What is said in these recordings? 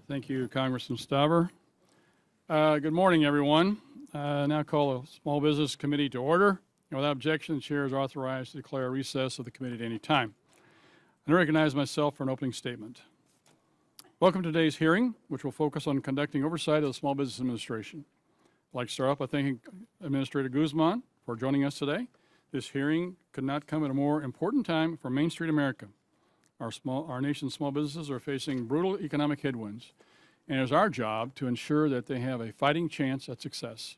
Thank you, Congressman Stauber. Good morning, everyone. Now call the Small Business Committee to order. And without objection, the chair is authorized to declare a recess of the committee at any time. I recognize myself for an opening statement. Welcome to today's hearing, which will focus on conducting oversight of the Small Business Administration. I'd like to start off by thanking Administrator Guzman for joining us today. This hearing could not come at a more important time for Main Street America. Our nation's small businesses are facing brutal economic headwinds, and it is our job to ensure that they have a fighting chance at success.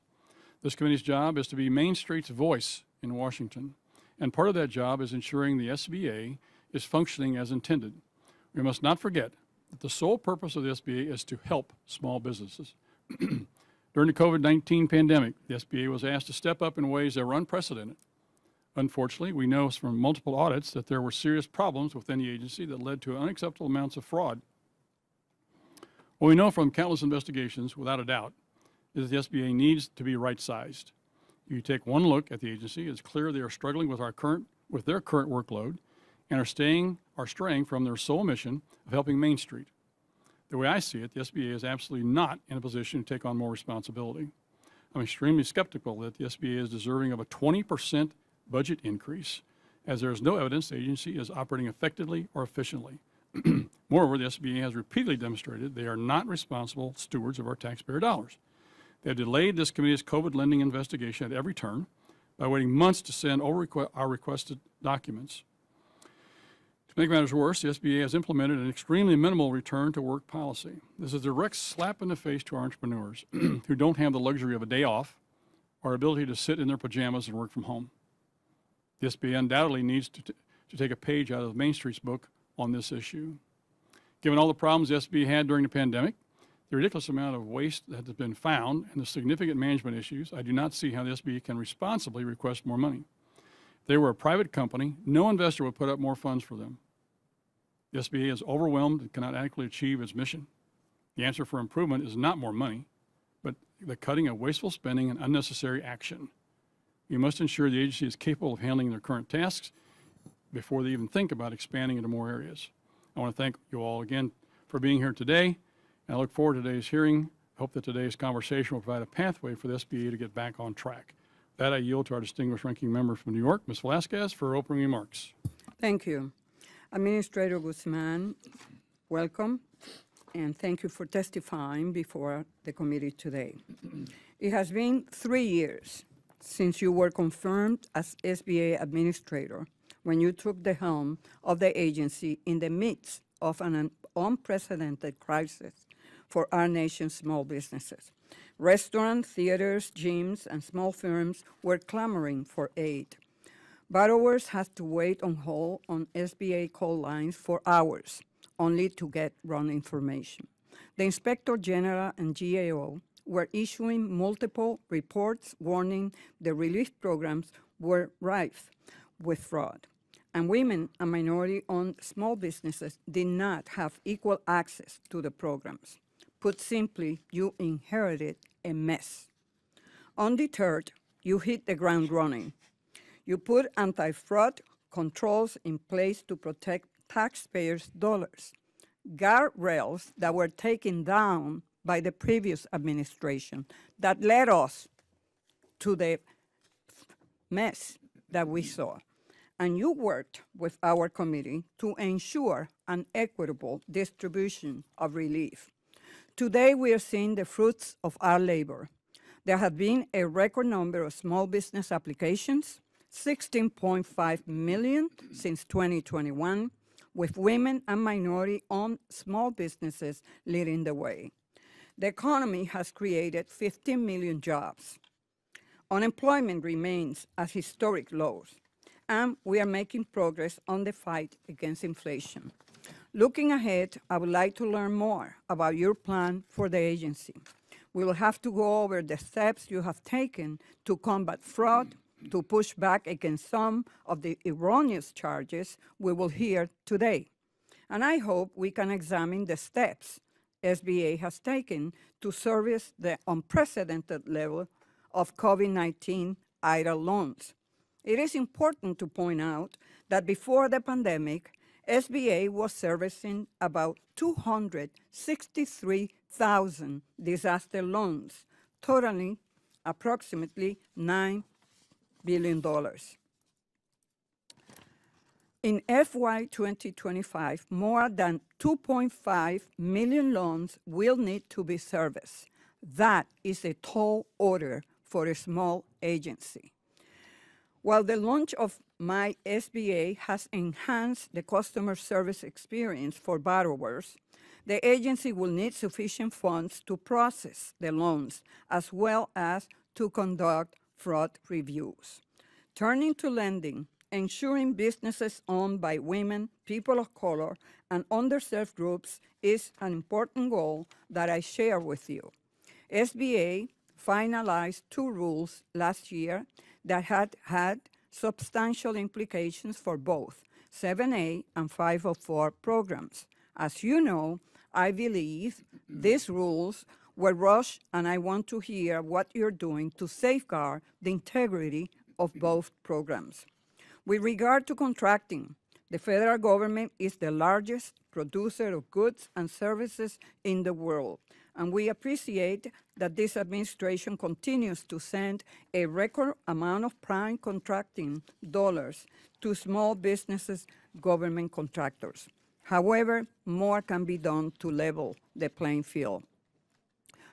This committee's job is to be Main Street's voice in Washington, and part of that job is ensuring the SBA is functioning as intended. We must not forget that the sole purpose of the SBA is to help small businesses. During the COVID-19 pandemic, the SBA was asked to step up in ways that were unprecedented. Unfortunately, we know from multiple audits that there were serious problems within the agency that led to unacceptable amounts of fraud. What we know from countless investigations, without a doubt, is that the SBA needs to be right-sized. If you take one look at the agency, it's clear they are struggling with their current workload and are straying from their sole mission of helping Main Street. The way I see it, the SBA is absolutely not in a position to take on more responsibility. I'm extremely skeptical that the SBA is deserving of a 20% budget increase, as there is no evidence the agency is operating effectively or efficiently. Moreover, the SBA has repeatedly demonstrated they are not responsible stewards of our taxpayer dollars. They have delayed this committee's COVID lending investigation at every turn by waiting months to send over our requested documents. To make matters worse, the SBA has implemented an extremely minimal return to work policy. This is a direct slap in the face to our entrepreneurs who don't have the luxury of a day off or ability to sit in their pajamas and work from home. The SBA undoubtedly needs to take a page out of Main Street's book on this issue. Given all the problems the SBA had during the pandemic, the ridiculous amount of waste that has been found, and the significant management issues, I do not see how the SBA can responsibly request more money. If they were a private company, no investor would put up more funds for them. The SBA is overwhelmed and cannot adequately achieve its mission. The answer for improvement is not more money, but the cutting of wasteful spending and unnecessary action. We must ensure the agency is capable of handling their current tasks before they even think about expanding into more areas. I want to thank you all again for being here today, and I look forward to today's hearing. I hope that today's conversation will provide a pathway for the SBA to get back on track. With that, I yield to our distinguished ranking member from New York, Ms. Velasquez, for her opening remarks. Thank you. Administrator Guzman, welcome, and thank you for testifying before the committee today. It has been 3 years since you were confirmed as SBA administrator when you took the helm of the agency in the midst of an unprecedented crisis for our nation's small businesses. Restaurants, theaters, gyms, and small firms were clamoring for aid. Borrowers had to wait on hold on SBA call lines for hours, only to get wrong information. The Inspector General and GAO were issuing multiple reports warning the relief programs were rife with fraud, and women and minority-owned small businesses did not have equal access to the programs. Put simply, you inherited a mess. Undeterred, you hit the ground running. You put anti-fraud controls in place to protect taxpayers' dollars, guardrails that were taken down by the previous administration that led us to the mess that we saw. And you worked with our committee to ensure an equitable distribution of relief. Today, we are seeing the fruits of our labor. There have been a record number of small business applications, 16.5 million since 2021, with women and minority-owned small businesses leading the way. The economy has created 15 million jobs. Unemployment remains at historic lows, and we are making progress on the fight against inflation. Looking ahead, I would like to learn more about your plan for the agency. We will have to go over the steps you have taken to combat fraud, to push back against some of the erroneous charges we will hear today. And I hope we can examine the steps SBA has taken to service the unprecedented level of COVID-19 IRA loans. It is important to point out that before the pandemic, SBA was servicing about 263,000 disaster loans, totaling approximately $9 billion. In FY 2025, more than 2.5 million loans will need to be serviced. That is a tall order for a small agency. While the launch of My SBA has enhanced the customer service experience for borrowers, the agency will need sufficient funds to process the loans as well as to conduct fraud reviews. Turning to lending, ensuring businesses owned by women, people of color, and underserved groups is an important goal that I share with you. SBA finalized 2 rules last year that had substantial implications for both 7A and 504 programs. As you know, I believe these rules were rushed, and I want to hear what you're doing to safeguard the integrity of both programs. With regard to contracting, the federal government is the largest producer of goods and services in the world, and we appreciate that this administration continues to send a record amount of prime contracting dollars to small businesses, government contractors. However, more can be done to level the playing field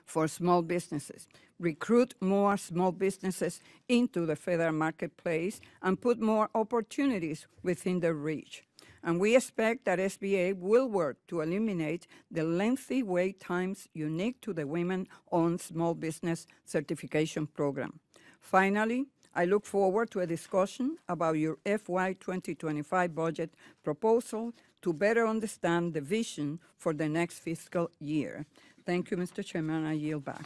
for small businesses, recruit more small businesses into the federal marketplace, and put more opportunities within their reach. And we expect that SBA will work to eliminate the lengthy wait times unique to the Women-Owned Small Business Certification Program. Finally, I look forward to a discussion about your FY 2025 budget proposal to better understand the vision for the next fiscal year. Thank you, Mr. Chairman. I yield back.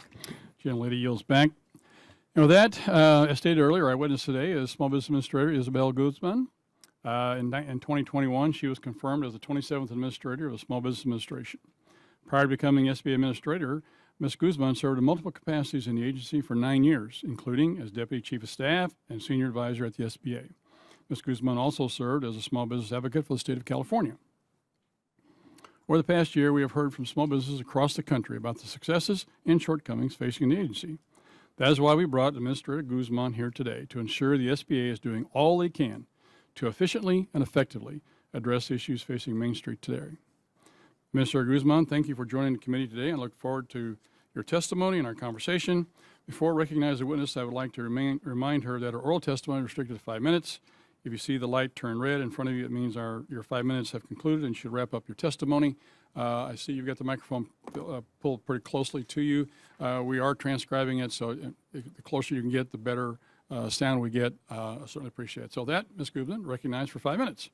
Gentlelady yields back. And with that, as stated earlier, our witness today is Small Business Administrator Isabella Guzman. In 2021, she was confirmed as the 27th Administrator of the Small Business Administration. Prior to becoming SBA Administrator, Ms. Guzman served in multiple capacities in the agency for 9 years, including as Deputy Chief of Staff and Senior Advisor at the SBA. Ms. Guzman also served as a Small Business Advocate for the State of California. Over the past year, we have heard from small businesses across the country about the successes and shortcomings facing the agency. That is why we brought Administrator Guzman here today, to ensure the SBA is doing all they can to efficiently and effectively address issues facing Main Street today. Administrator Guzman, thank you for joining the committee today, and I look forward to your testimony and our conversation. Before I recognize the witness, I would like to remind her that her oral testimony is restricted to 5 minutes. If you see the light turn red in front of you, it means your 5 minutes have concluded and you should wrap up your testimony. I see you've got the microphone pulled pretty closely to you. We are transcribing it, so the closer you can get, the better sound we get. I certainly appreciate it. So that, Ms. Guzman, recognized for 5 minutes.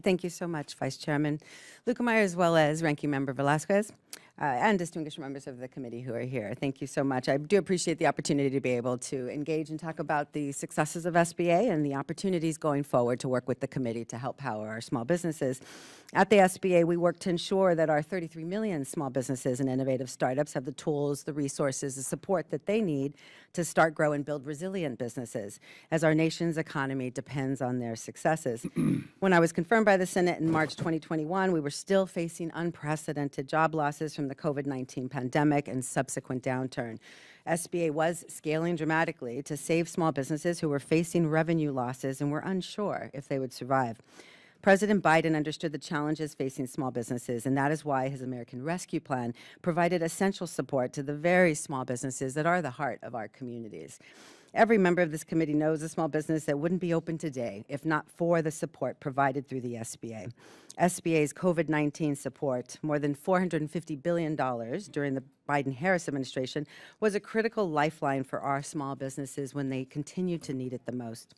Thank you so much, Vice Chairman Lukemeyer, as well as Ranking Member Velasquez, and distinguished members of the committee who are here. Thank you so much. I do appreciate the opportunity to be able to engage and talk about the successes of SBA and the opportunities going forward to work with the committee to help power our small businesses. At the SBA, we work to ensure that our 33 million small businesses and innovative startups have the tools, the resources, the support that they need to start, grow, and build resilient businesses, as our nation's economy depends on their successes. When I was confirmed by the Senate in March 2021, we were still facing unprecedented job losses from the COVID-19 pandemic and subsequent downturn. SBA was scaling dramatically to save small businesses who were facing revenue losses and were unsure if they would survive. President Biden understood the challenges facing small businesses, and that is why his American Rescue Plan provided essential support to the very small businesses that are the heart of our communities. Every member of this committee knows a small business that wouldn't be open today if not for the support provided through the SBA. SBA's COVID-19 support, more than $450 billion during the Biden-Harris administration, was a critical lifeline for our small businesses when they continued to need it the most.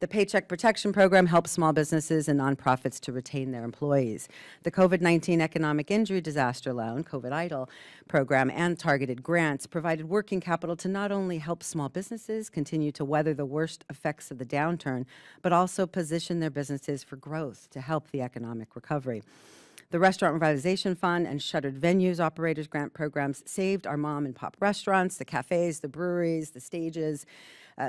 The Paycheck Protection Program helps small businesses and nonprofits to retain their employees. The COVID-19 Economic Injury Disaster Loan, COVID EIDL program, and targeted grants provided working capital to not only help small businesses continue to weather the worst effects of the downturn, but also position their businesses for growth to help the economic recovery. The Restaurant Revitalization Fund and Shuttered Venues Operators Grant programs saved our mom and pop restaurants, the cafes, the breweries, the stages,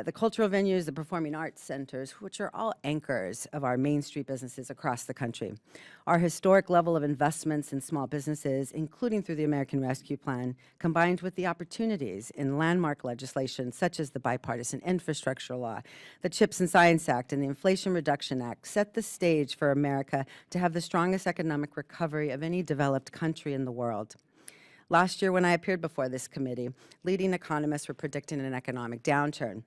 the cultural venues, the performing arts centers, which are all anchors of our Main Street businesses across the country. Our historic level of investments in small businesses, including through the American Rescue Plan, combined with the opportunities in landmark legislation such as the Bipartisan Infrastructure Law, the CHIPS and Science Act, and the Inflation Reduction Act, set the stage for America to have the strongest economic recovery of any developed country in the world. Last year, when I appeared before this committee, leading economists were predicting an economic downturn.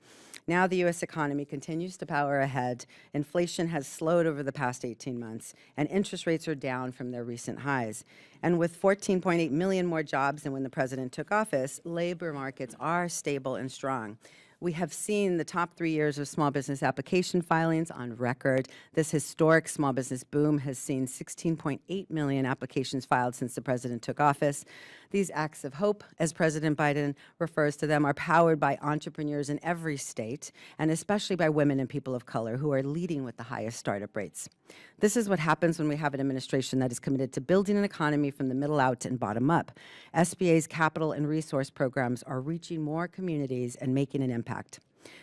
Now the U.S. economy continues to power ahead. Inflation has slowed over the past 18 months, and interest rates are down from their recent highs. And with 14.8 million more jobs than when the president took office, labor markets are stable and strong. We have seen the top 3 years of small business application filings on record. This historic small business boom has seen 16.8 million applications filed since the president took office. These acts of hope, as President Biden refers to them, are powered by entrepreneurs in every state, and especially by women and people of color who are leading with the highest startup rates. This is what happens when we have an administration that is committed to building an economy from the middle out and bottom up. SBA's capital and resource programs are reaching more communities and making an impact.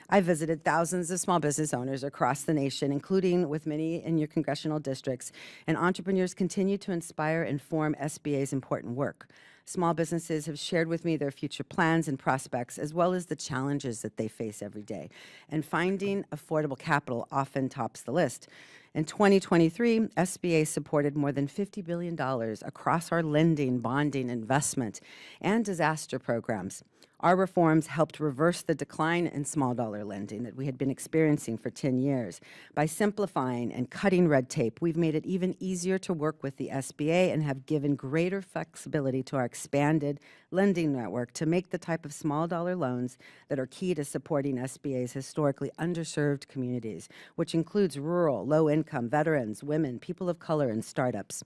I visited thousands of small business owners across the nation, including with many in your congressional districts, and entrepreneurs continue to inspire and inform SBA's important work. Small businesses have shared with me their future plans and prospects, as well as the challenges that they face every day. And finding affordable capital often tops the list. In 2023, SBA supported more than $50 billion across our lending, bonding, investment, and disaster programs. Our reforms helped reverse the decline in small dollar lending that we had been experiencing for 10 years. By simplifying and cutting red tape, we've made it even easier to work with the SBA and have given greater flexibility to our expanded lending network to make the type of small dollar loans that are key to supporting SBA's historically underserved communities, which includes rural, low-income, veterans, women, people of color, and startups.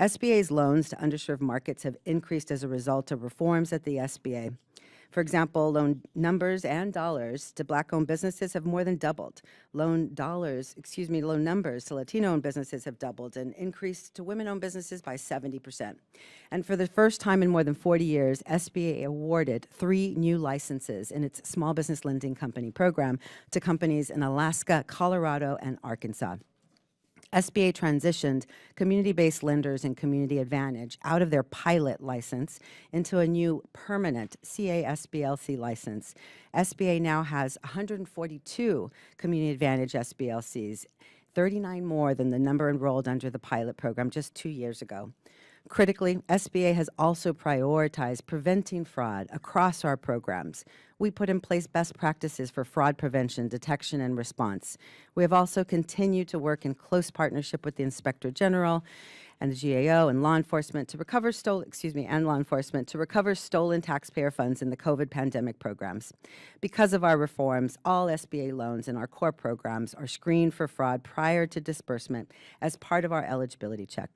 SBA's loans to underserved markets have increased as a result of reforms at the SBA. For example, loan numbers and dollars to Black-owned businesses have more than doubled. Loan numbers to Latino-owned businesses have doubled and increased to women-owned businesses by 70%. And for the first time in more than 40 years, SBA awarded 3 new licenses in its Small Business Lending Company program to companies in Alaska, Colorado, and Arkansas. SBA transitioned community-based lenders and Community Advantage out of their pilot license into a new permanent CASBLC license. SBA now has 142 Community Advantage SBLCs, 39 more than the number enrolled under the pilot program just 2 years ago. Critically, SBA has also prioritized preventing fraud across our programs. We put in place best practices for fraud prevention, detection, and response. We have also continued to work in close partnership with the Inspector General and the GAO and law enforcement to recover stolen taxpayer funds in the COVID pandemic programs. Because of our reforms, all SBA loans in our core programs are screened for fraud prior to disbursement as part of our eligibility check.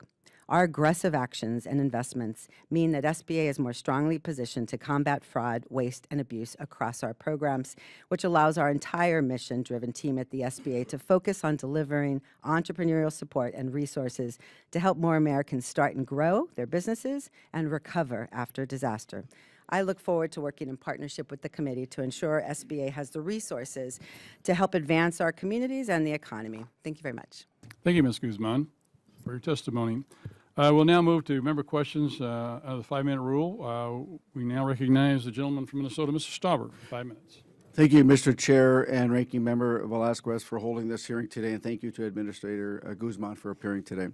Our aggressive actions and investments mean that SBA is more strongly positioned to combat fraud, waste, and abuse across our programs, which allows our entire mission-driven team at the SBA to focus on delivering entrepreneurial support and resources to help more Americans start and grow their businesses and recover after disaster. I look forward to working in partnership with the committee to ensure SBA has the resources to help advance our communities and the economy. Thank you very much. Thank you, Ms. Guzman, for your testimony. We'll now move to member questions out of the 5-minute rule. We now recognize the gentleman from Minnesota, Mr. Stauber, for 5 minutes. Thank you, Mr. Chair and Ranking Member Velasquez, for holding this hearing today, and thank you to Administrator Guzman for appearing today.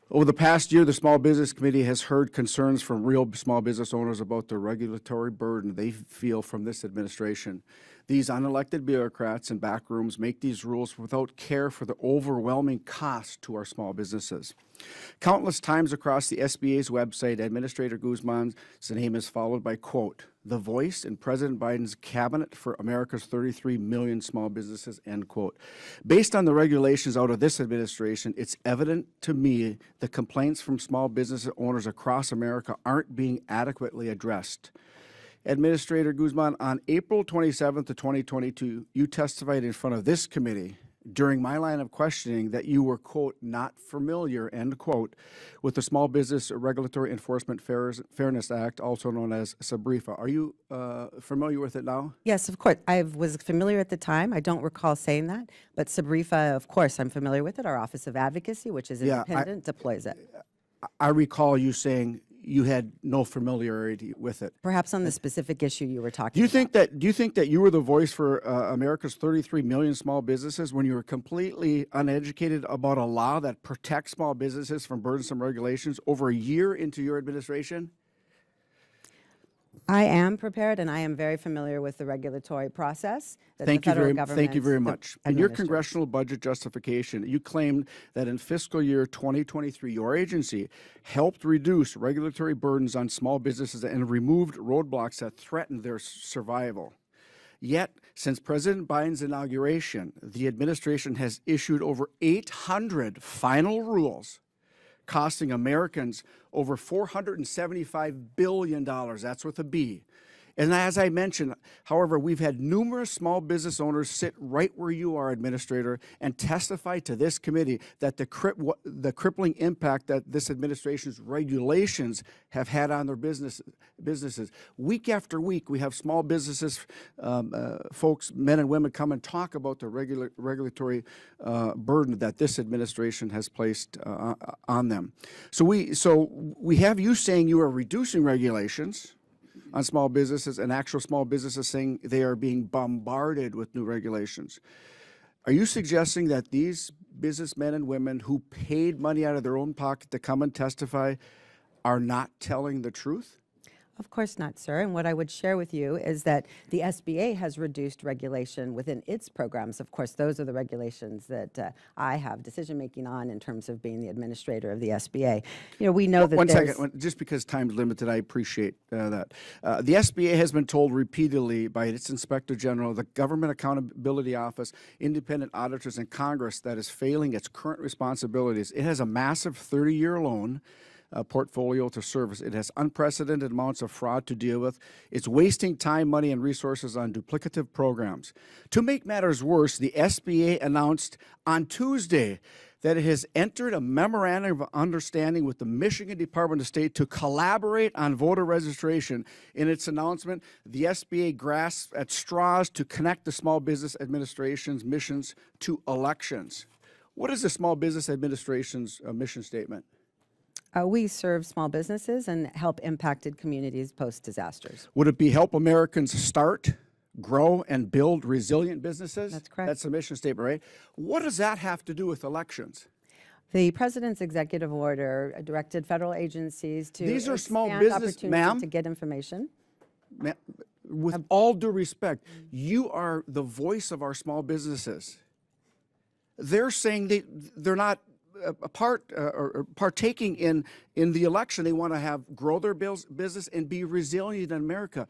Over the past year, the Small Business Committee has heard concerns from real small business owners about the regulatory burden they feel from this administration. These unelected bureaucrats in back rooms make these rules without care for the overwhelming cost to our small businesses. Countless times across the SBA's website, Administrator Guzman's name is followed by, quote, the voice in President Biden's cabinet for America's 33 million small businesses, end quote. Based on the regulations out of this administration, it's evident to me the complaints from small business owners across America aren't being adequately addressed. Administrator Guzman, on April 27th of 2022, you testified in front of this committee during my line of questioning that you were, quote, not familiar, end quote, with the Small Business Regulatory Enforcement Fairness Act, also known as SBREFA. Are you familiar with it now? Yes, of course. I was familiar at the time. I don't recall saying that, but SBREFA, of course, I'm familiar with it. Our Office of Advocacy, which is independent, deploys it. I recall you saying you had no familiarity with it. Perhaps on the specific issue you were talking Do you about. think that you were the voice for America's 33 million small businesses when you were completely uneducated about a law that protects small businesses from burdensome regulations over a year into your administration? I am prepared, and I am very familiar with the regulatory process that Thank the you federal very, government thank you very much. In your administers. congressional budget justification, you claimed that in fiscal year 2023, your agency helped reduce regulatory burdens on small businesses and removed roadblocks that threatened their survival. Yet, since President Biden's inauguration, the administration has issued over 800 final rules costing Americans over $475 billion. That's with a B. And as I mentioned, however, we've had numerous small business owners sit right where you are, Administrator, and testify to this committee that the crippling impact that this administration's regulations have had on their businesses. Week after week, we have small businesses, folks, men and women, come and talk about the regulatory burden that this administration has placed on them. So we have you saying you are reducing regulations on small businesses, and actual small businesses saying they are being bombarded with new regulations. Are you suggesting that these businessmen and women who paid money out of their own pocket to come and testify are not telling the truth? Of course not, sir. And what I would share with you is that the SBA has reduced regulation within its programs. Of course, those are the regulations that I have decision-making on in terms of being the administrator of the SBA. You know, we know that One second, just because time's limited, I appreciate that. The SBA has been told repeatedly by its Inspector General, the Government Accountability Office, independent auditors, and Congress that is failing its current responsibilities. It has a massive 30-year loan portfolio to service. It has unprecedented amounts of fraud to deal with. It's wasting time, money, and resources on duplicative programs. To make matters worse, the SBA announced on Tuesday that it has entered a memorandum of understanding with the Michigan Department of State to collaborate on voter registration. In its announcement, the SBA grasps at straws to connect the Small Business Administration's missions to elections. What is the Small Business Administration's mission statement? We serve small businesses and help impacted communities post-disasters. Would it be help Americans start, grow, and build resilient businesses? That's correct. That's the mission statement, right? What does that have to do with elections? The president's executive order directed federal agencies to These are small expand business, opportunity ma'am. to get information. With all due respect, you are the voice of our small businesses. They're saying they're not partaking in the election. They want to grow their business and be resilient in America.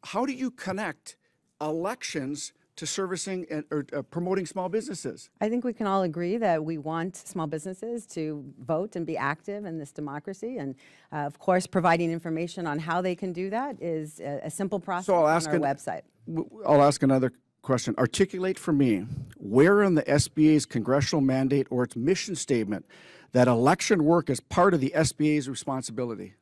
How do you connect elections to servicing or promoting small businesses? I think we can all agree that we want small businesses to vote and be active in this democracy. And of course, providing information on how they can do that is a simple process on our website. I'll ask another question. Articulate for me where in the SBA's congressional mandate or its mission statement that election work is part of the SBA's responsibility.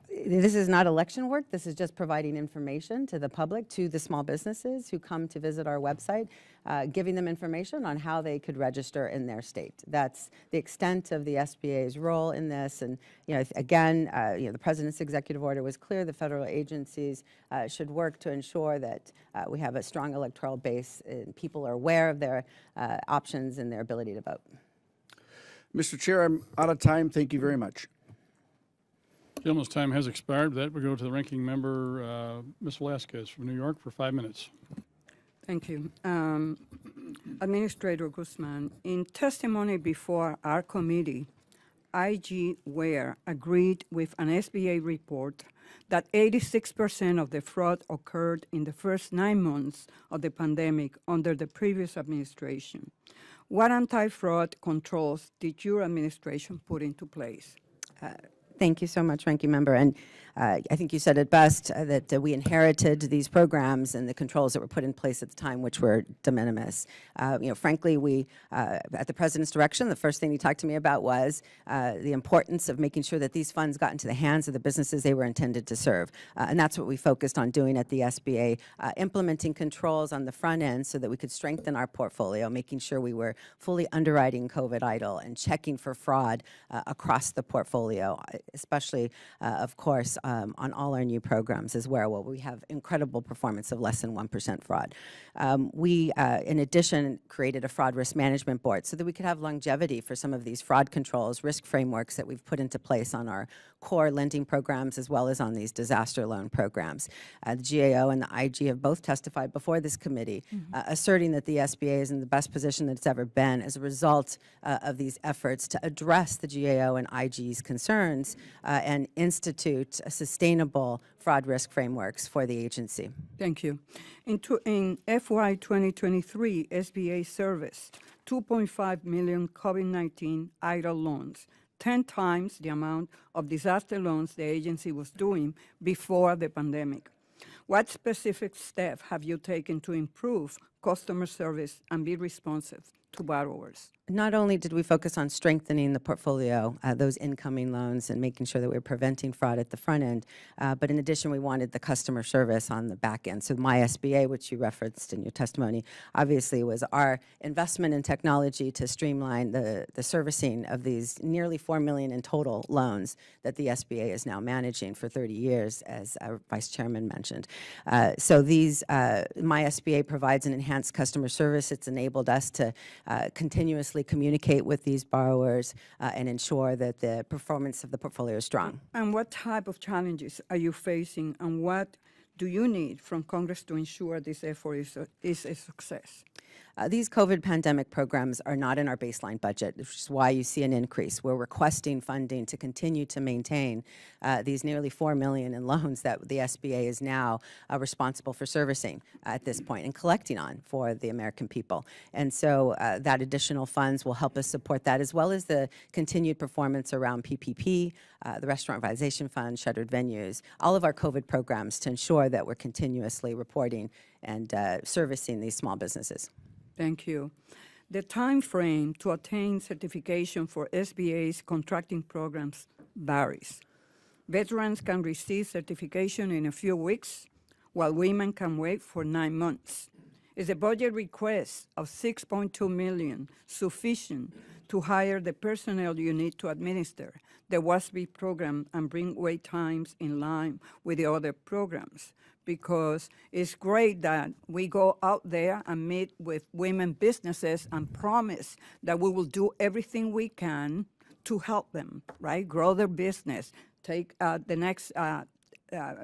This is not election work. This is just providing information to the public, to the small businesses who come to visit our website, giving them information on how they could register in their state. That's the extent of the SBA's role in this. And again, the president's executive order was clear. The federal agencies should work to ensure that we have a strong electoral base and people are aware of their options and their ability to vote. Mr. Chair, I'm out of time. Thank you very much. Gentleman's time has expired. With that, we go to the ranking member, Ms. Velasquez from New York for 5 minutes. Thank you. Administrator Guzman, in testimony before our committee, IG Ware agreed with an SBA report that 86% of the fraud occurred in the first 9 months of the pandemic under the previous administration. What anti-fraud controls did your administration put into place? Thank you so much, Ranking Member. And I think you said it best, that we inherited these programs and the controls that were put in place at the time, which were de minimis. Frankly, we, at the President's direction, the first thing he talked to me about was the importance of making sure that these funds got into the hands of the businesses they were intended to serve. And that's what we focused on doing at the SBA, implementing controls on the front end so that we could strengthen our portfolio, making sure we were fully underwriting COVID idle and checking for fraud across the portfolio, especially, of course, on all our new programs as well, we have incredible performance of less than 1% fraud. We, in addition, created a fraud risk management board so that we could have longevity for some of these fraud controls, risk frameworks that we've put into place on our core lending programs as well as on these disaster loan programs. The GAO and the IG have both testified before this committee, asserting that the SBA is in the best position that it's ever been as a result of these efforts to address the GAO and IG's concerns and institute a sustainable fraud risk frameworks for the agency. Thank you. In FY 2023, SBA serviced 2.5 million COVID-19 idle loans, 10 times the amount of disaster loans the agency was doing before the pandemic. What specific steps have you taken to improve customer service and be responsive to borrowers? Not only did we focus on strengthening the portfolio, those incoming loans, and making sure that we were preventing fraud at the front end, but in addition, we wanted the customer service on the back end. So My SBA, which you referenced in your testimony, obviously was our investment in technology to streamline the servicing of these nearly 4 million in total loans that the SBA is now managing for 30 years, as our Vice Chairman mentioned. So My SBA provides an enhanced customer service. It's enabled us to continuously communicate with these borrowers and ensure that the performance of the portfolio is strong. And what type of challenges are you facing, and what do you need from Congress to ensure this effort is a success? These COVID pandemic programs are not in our baseline budget, which is why you see an increase. We're requesting funding to continue to maintain these nearly 4 million in loans that the SBA is now responsible for servicing at this point and collecting on for the American people. And so that additional funds will help us support that, as well as the continued performance around PPP, the Restaurant Revitalization Fund, shuttered venues, all of our COVID programs to ensure that we're continuously reporting and servicing these small businesses. Thank you. The time frame to attain certification for SBA's contracting programs varies. Veterans can receive certification in a few weeks, while women can wait for 9 months. Is the budget request of $6.2 million sufficient to hire the personnel you need to administer the WASB program and bring wait times in line with the other programs? Because it's great that we go out there and meet with women businesses and promise that we will do everything we can to help them, right? Grow their business, take the next,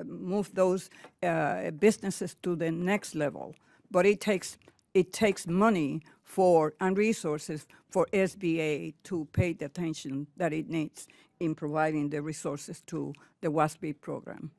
move those businesses to the next level. But it takes money and resources for SBA to pay the attention that it needs in providing the resources to the WASB program.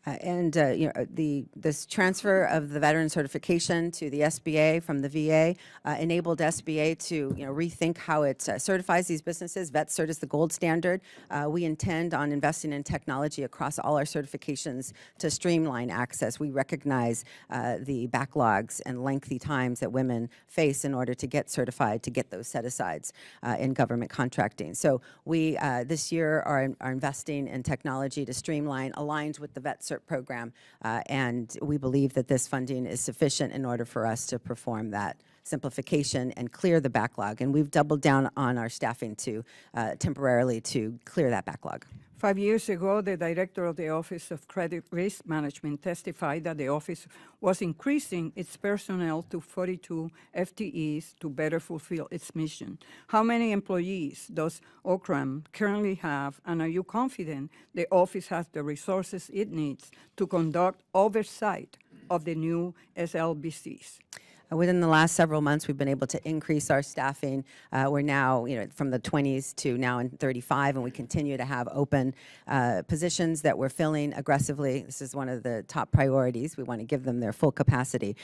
This transfer of the veteran certification to the SBA from the VA enabled SBA to rethink how it certifies these businesses. VetCert is the gold standard. We intend on investing in technology across all our certifications to streamline access. We recognize the backlogs and lengthy times that women face in order to get certified, to get those set-asides in government contracting. So we, this year, are investing in technology to streamline, aligned with the VetCert program, and we believe that this funding is sufficient in order for us to perform that simplification and clear the backlog. And we've doubled down on our staffing to temporarily to clear that backlog. 5 years ago, the director of the Office of Credit Risk Management testified that the office was increasing its personnel to 42 FTEs to better fulfill its mission. How many employees does OCRAM currently have, and are you confident the office has the resources it needs to conduct oversight of the new SLBCs? Within the last several months, we've been able to increase our staffing. We're now, from the 20s to now in 35, and we continue to have open positions that we're filling aggressively. This is one of the top priorities. We want to give them their full capacity.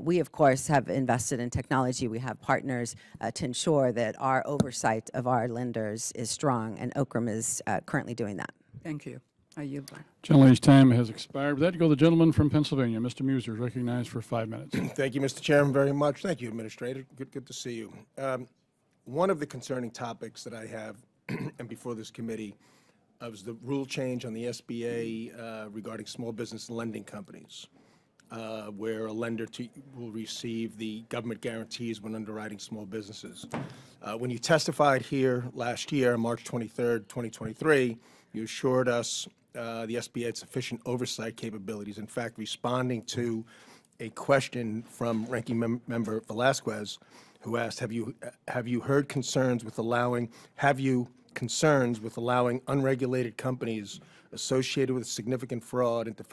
We, of course, have invested in technology. We have partners to ensure that our oversight of our lenders is strong, and OCRAM is currently doing that. Thank you. I yield back. Gentlelady's time has expired. With that, go the gentleman from Pennsylvania. Mr. Muser is recognized for 5 minutes. Thank you, Mr. Chairman, very much. Thank you, Administrator. Good to see you. One of the concerning topics that I have, and before this committee, was the rule change on the SBA regarding small business lending companies, where a lender will receive the government guarantees when underwriting small businesses. When you testified here last year, March 23rd, 2023, you assured us the SBA had sufficient oversight capabilities. In fact, responding to a question from Ranking Member Velasquez, who asked, have you heard concerns with allowing unregulated companies associated with significant fraud into a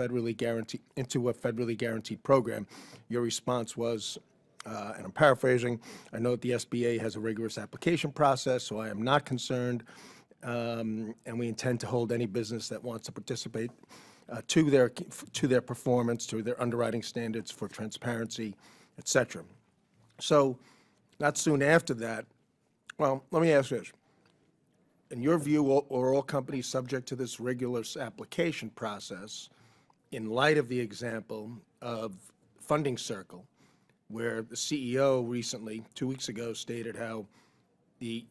federally guaranteed program? Your response was, and I'm paraphrasing, I know that the SBA has a rigorous application process, so I am not concerned, and we intend to hold any business that wants to participate to their performance, to their underwriting standards for transparency, et cetera. So not soon after that, well, let me ask this. In your view, are all companies subject to this rigorous application process in light of the example of Funding Circle, where the CEO recently, 2 weeks ago, stated how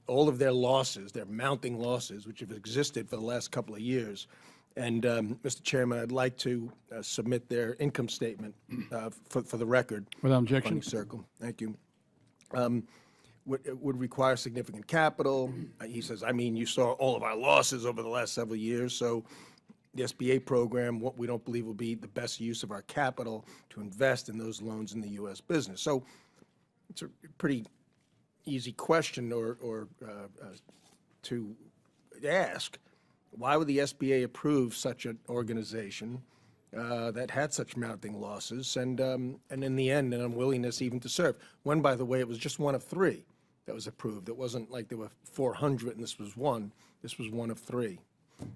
all of their losses, their mounting losses, which have existed for the last couple of years, and Mr. Chairman, I'd like to submit their income statement for the record. Without objection. Funding Circle, thank you. Would require significant capital. He says, I mean, you saw all of our losses over the last several years, so the SBA program, what we don't believe will be the best use of our capital to invest in those loans in the U.S. business. So it's a pretty easy question to ask. Why would the SBA approve such an organization that had such mounting losses and in the end, an unwillingness even to serve? When, by the way, it was just one of three that was approved. It wasn't like there were 400 and this was one. This was one of three.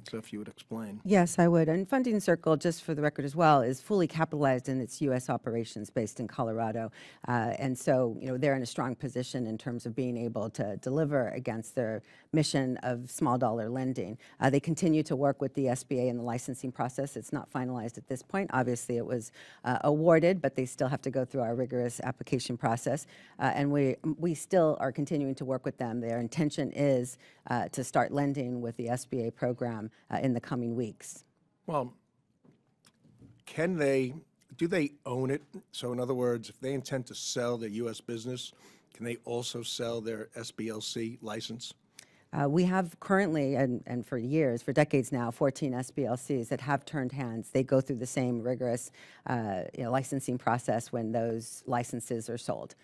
So if you would explain. Yes, I would. And Funding Circle, just for the record as well, is fully capitalized in its U.S. operations based in Colorado. And so, they're in a strong position in terms of being able to deliver against their mission of small dollar lending. They continue to work with the SBA in the licensing process. It's not finalized at this point. Obviously, it was awarded, but they still have to go through our rigorous application process. And we still are continuing to work with them. Their intention is to start lending with the SBA program in the coming weeks. Well, do they own it? So in other words, if they intend to sell their U.S. business, can they also sell their SBLC license? We have currently, and for years, for decades now, 14 SBLCs that have turned hands. They go through the same rigorous licensing process when those licenses are sold.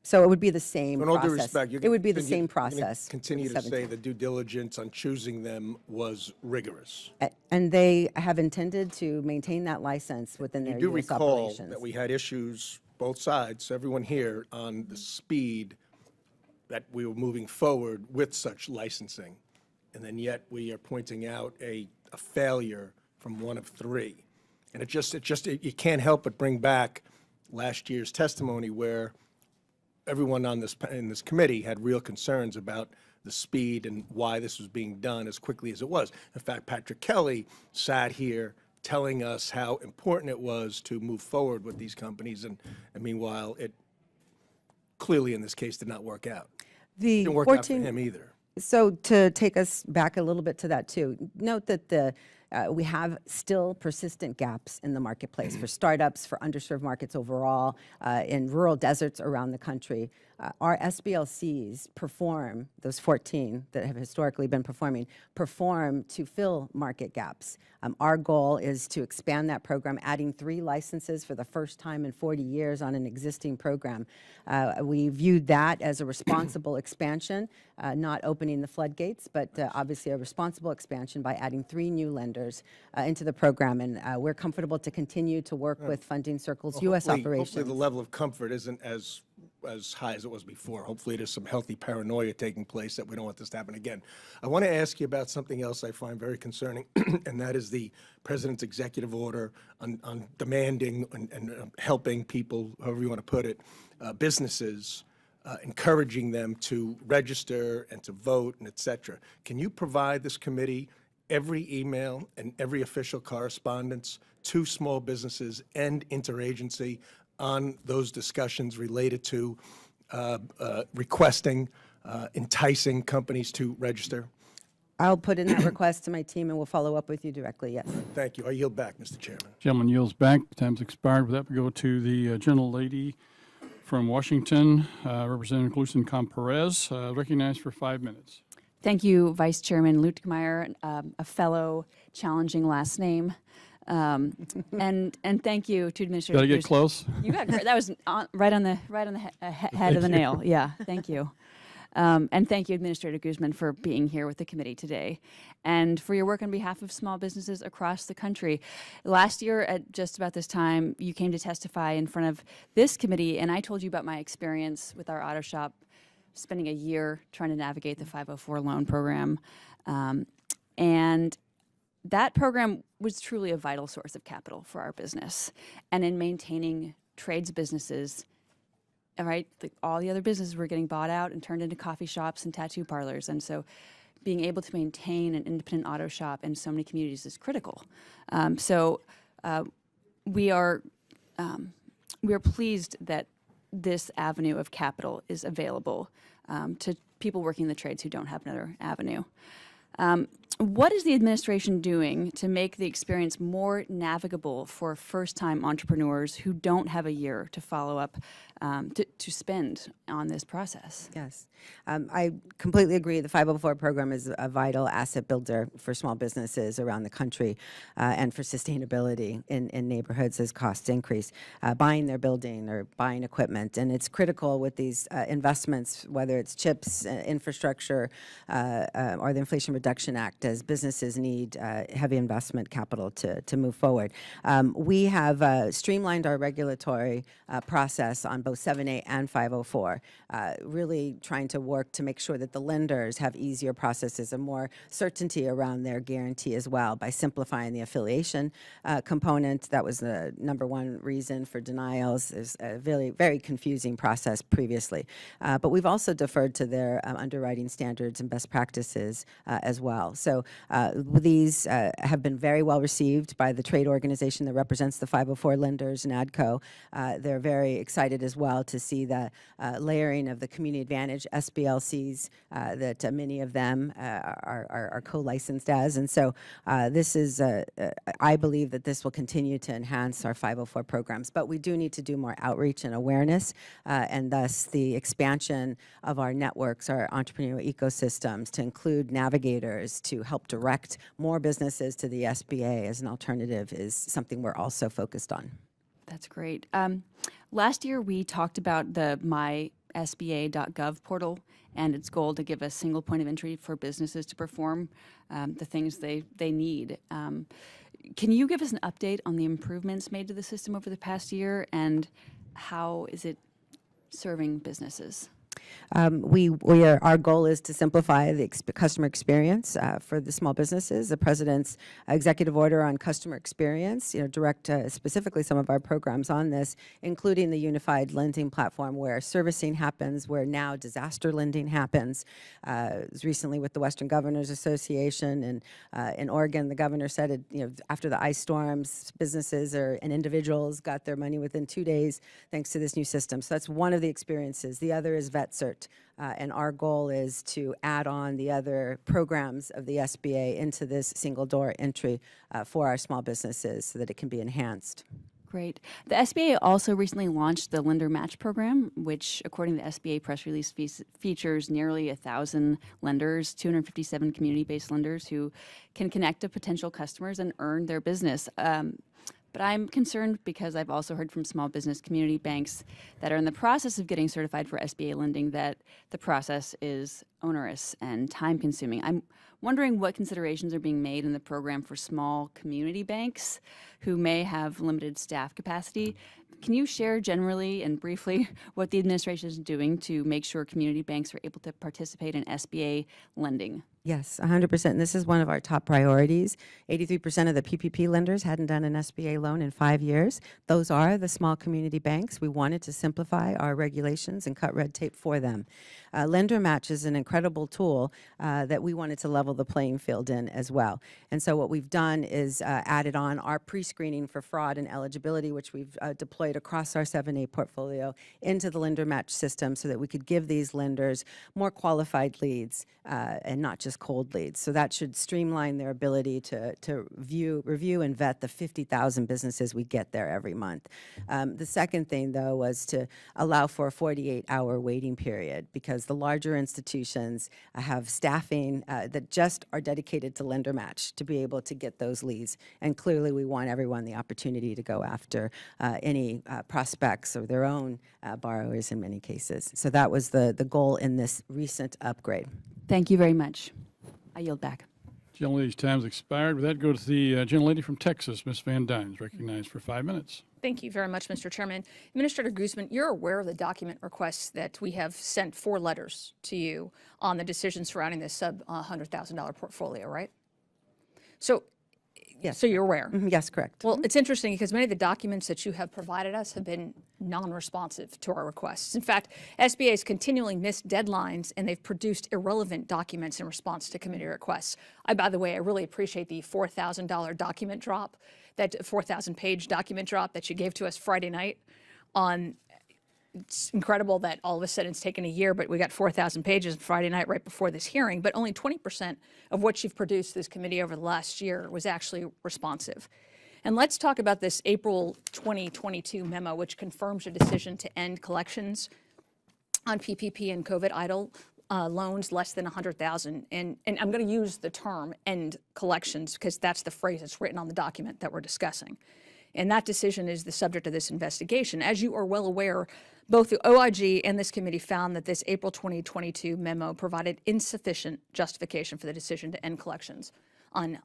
So it would be the same process. In all due respect, it would be the same process. Continue to say the due diligence on choosing them was rigorous. And they have intended to maintain that license within their You do U.S. recall operations. that we had issues, both sides, everyone here, on the speed that we were moving forward with such licensing. And then yet we are pointing out a failure from one of three. And you can't help but bring back last year's testimony where everyone in this committee had real concerns about the speed and why this was being done as quickly as it was. In fact, Patrick Kelly sat here telling us how important it was to move forward with these companies, and meanwhile, it clearly in this case did not work out. It didn't work out for him either. So to take us back a little bit to that too, note that we have still persistent gaps in the marketplace for startups, for underserved markets overall, in rural deserts around the country. Our SBLCs perform, those 14 that have historically been perform to fill market gaps. Our goal is to expand that program, adding 3 licenses for the first time in 40 years on an existing program. We viewed that as a responsible expansion, not opening the floodgates, but obviously a responsible expansion by adding 3 new lenders into the program. And we're comfortable to continue to work with Funding Circle's U.S. operations. Hopefully the level of comfort isn't as high as it was before. Hopefully there's some healthy paranoia taking place that we don't want this to happen again. I want to ask you about something else I find very concerning, and that is the President's executive order on demanding and helping people, however you want to put it, businesses, encouraging them to register and to vote and et cetera. Can you provide this committee every email and every official correspondence to small businesses and interagency on those discussions related to requesting, enticing companies to register? I'll put in that request to my team and we'll follow up with you directly, yes. Thank you. I yield back, Mr. Chairman. Gentleman yields back. Time's expired. With that, we go to the gentlelady from Washington, Representative Glusen Perez, recognized for 5 minutes. Thank you, Vice Chairman Lutkemeyer, a fellow challenging last name. And thank you to Administrator. Got to get close. You got that was right on the head of the nail. Yeah, thank you. And thank you, Administrator Guzman, for being here with the committee today and for your work on behalf of small businesses across the country. Last year, at just about this time, you came to testify in front of this committee, and I told you about my experience with our auto shop, spending a year trying to navigate the 504 loan program. And that program was truly a vital source of capital for our business. And in maintaining trades businesses, right, all the other businesses were getting bought out and turned into coffee shops and tattoo parlors. And so being able to maintain an independent auto shop in so many communities is critical. We are pleased that this avenue of capital is available to people working the trades who don't have another avenue. What is the administration doing to make the experience more navigable for first-time entrepreneurs who don't have a year to follow up, to spend on this process? Yes, I completely agree. The 504 program is a vital asset builder for small businesses around the country and for sustainability in neighborhoods as costs increase, buying their building or buying equipment. And it's critical with these investments, whether it's CHIPS, infrastructure, or the Inflation Reduction Act, as businesses need heavy investment capital to move forward. We have streamlined our regulatory process on both 7A and 504, really trying to work to make sure that the lenders have easier processes and more certainty around their guarantee as well by simplifying the affiliation component. That was the #1 reason for denials. It's a very confusing process previously. But we've also deferred to their underwriting standards and best practices as well. So these have been very well received by the trade organization that represents the 504 lenders, NADCO. They're very excited as well to see the layering of the Community Advantage SBLCs that many of them are co-licensed as. And so this is, I believe that this will continue to enhance our 504 programs. But we do need to do more outreach and awareness, and thus the expansion of our networks, our entrepreneurial ecosystems, to include navigators to help direct more businesses to the SBA as an alternative is something we're also focused on. That's great. Last year, we talked about the mysba.gov portal and its goal to give a single point of entry for businesses to perform the things they need. Can you give us an update on the improvements made to the system over the past year, and how is it serving businesses? Our goal is to simplify the customer experience for the small businesses. The President's executive order on customer experience, direct specifically some of our programs on this, including the unified lending platform where servicing happens, where now disaster lending happens. It was recently with the Western Governors Association, and in Oregon, the governor said, after the ice storms, businesses and individuals got their money within 2 days thanks to this new system. So that's one of the experiences. The other is VetCert. And our goal is to add on the other programs of the SBA into this single door entry for our small businesses so that it can be enhanced. Great. The SBA also recently launched the Lender Match Program, which, according to the SBA press release, features nearly 1,000 lenders, 257 community-based lenders who can connect to potential customers and earn their business. But I'm concerned because I've also heard from small business community banks that are in the process of getting certified for SBA lending that the process is onerous and time-consuming. I'm wondering what considerations are being made in the program for small community banks who may have limited staff capacity. Can you share generally and briefly what the administration is doing to make sure community banks are able to participate in SBA lending? Yes, 100%. And this is one of our top priorities. 83% of the PPP lenders hadn't done an SBA loan in 5 years. Those are the small community banks. We wanted to simplify our regulations and cut red tape for them. Lender Match is an incredible incredible tool that we wanted to level the playing field in as well. And so what we've done is added on our pre-screening for fraud and eligibility, which we've deployed across our 7A portfolio into the lender match system so that we could give these lenders more qualified leads and not just cold leads. So that should streamline their ability to review and vet the 50,000 businesses we get there every month. The second thing, though, was to allow for a 48-hour waiting period, because the larger institutions have staffing that just are dedicated to lender match to be able to get those leads. And clearly, we want everyone the opportunity to go after any prospects or their own borrowers in many cases. So that was the goal in this recent upgrade. Thank you very much. I yield back. Gentlelady's time's expired. With that, go to the gentlelady from Texas, Ms. Van Dyne, is recognized for 5 minutes. Thank you very much, Mr. Chairman. Administrator Guzman, you're aware of the document requests that we have sent 4 letters to you on the decision surrounding this sub $100,000 portfolio, right? So, Yes. so you're aware. Yes, correct. Well, it's interesting because many of the documents that you have provided us have been non-responsive to our requests. In fact, SBA has continually missed deadlines, and they've produced irrelevant documents in response to committee requests. By the way, I really appreciate the $4,000 document drop, that 4,000-page document drop that you gave to us Friday night on. It's incredible that all of a sudden it's taken a year, but we got 4,000 pages Friday night right before this hearing, but only 20% of what you've produced to this committee over the last year was actually responsive. And let's talk about this April 2022 memo, which confirms your decision to end collections on PPP and COVID EIDL loans less than $100,000. And I'm going to use the term end collections because that's the phrase that's written on the document that we're discussing. And that decision is the subject of this investigation. As you are well aware, both the OIG and this committee found that this April 2022 memo provided insufficient justification for the decision to end collections on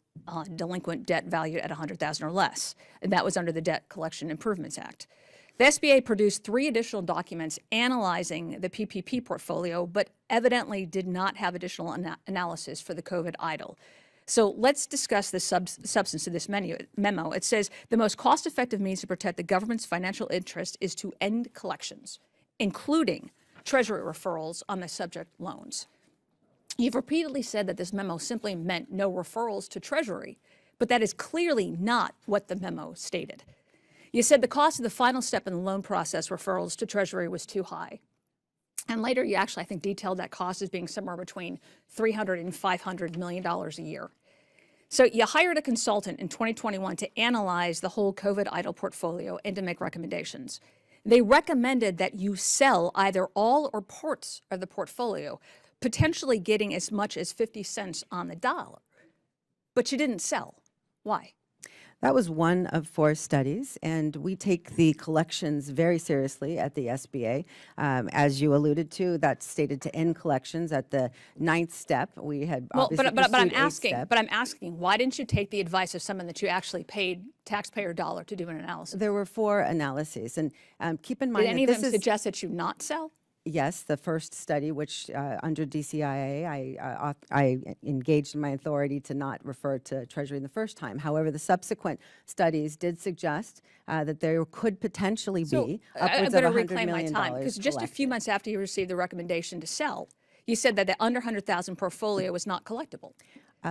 delinquent debt valued at $100,000 or less. And that was under the Debt Collection Improvements Act. The SBA produced 3 additional documents analyzing the PPP portfolio, but evidently did not have additional analysis for the COVID EIDL. So let's discuss the substance of this memo. It says the most cost-effective means to protect the government's financial interest is to end collections, including Treasury referrals on the subject loans. You've repeatedly said that this memo simply meant no referrals to Treasury, but that is clearly not what the memo stated. You said the cost of the final step in the loan process, referrals to Treasury, was too high. And later, you actually, I think, detailed that cost as being somewhere between $300 and $500 million a year. So you hired a consultant in 2021 to analyze the whole COVID EIDL portfolio and to make recommendations. They recommended that you sell either all or parts of the portfolio, potentially getting as much as 50 cents on the dollar. But you didn't sell. Why? That was one of 4 studies, and we take the collections very seriously at the SBA. As you alluded to, that's stated to end collections at the 9th step. We had obviously but I'm pursued asking, why didn't you take the advice of someone that you actually paid taxpayer dollar to do an analysis? There were 4 analyses, and keep in mind Did any that of them suggest that you not sell? Yes, the first study, which under DCIA, I engaged in my authority to not refer to Treasury the first time. However, the subsequent studies did suggest that there could potentially be upwards of $100 million. I'm going to reclaim my time, because just a few months after you received the recommendation to sell, you said that the under 100,000 portfolio was not collectible.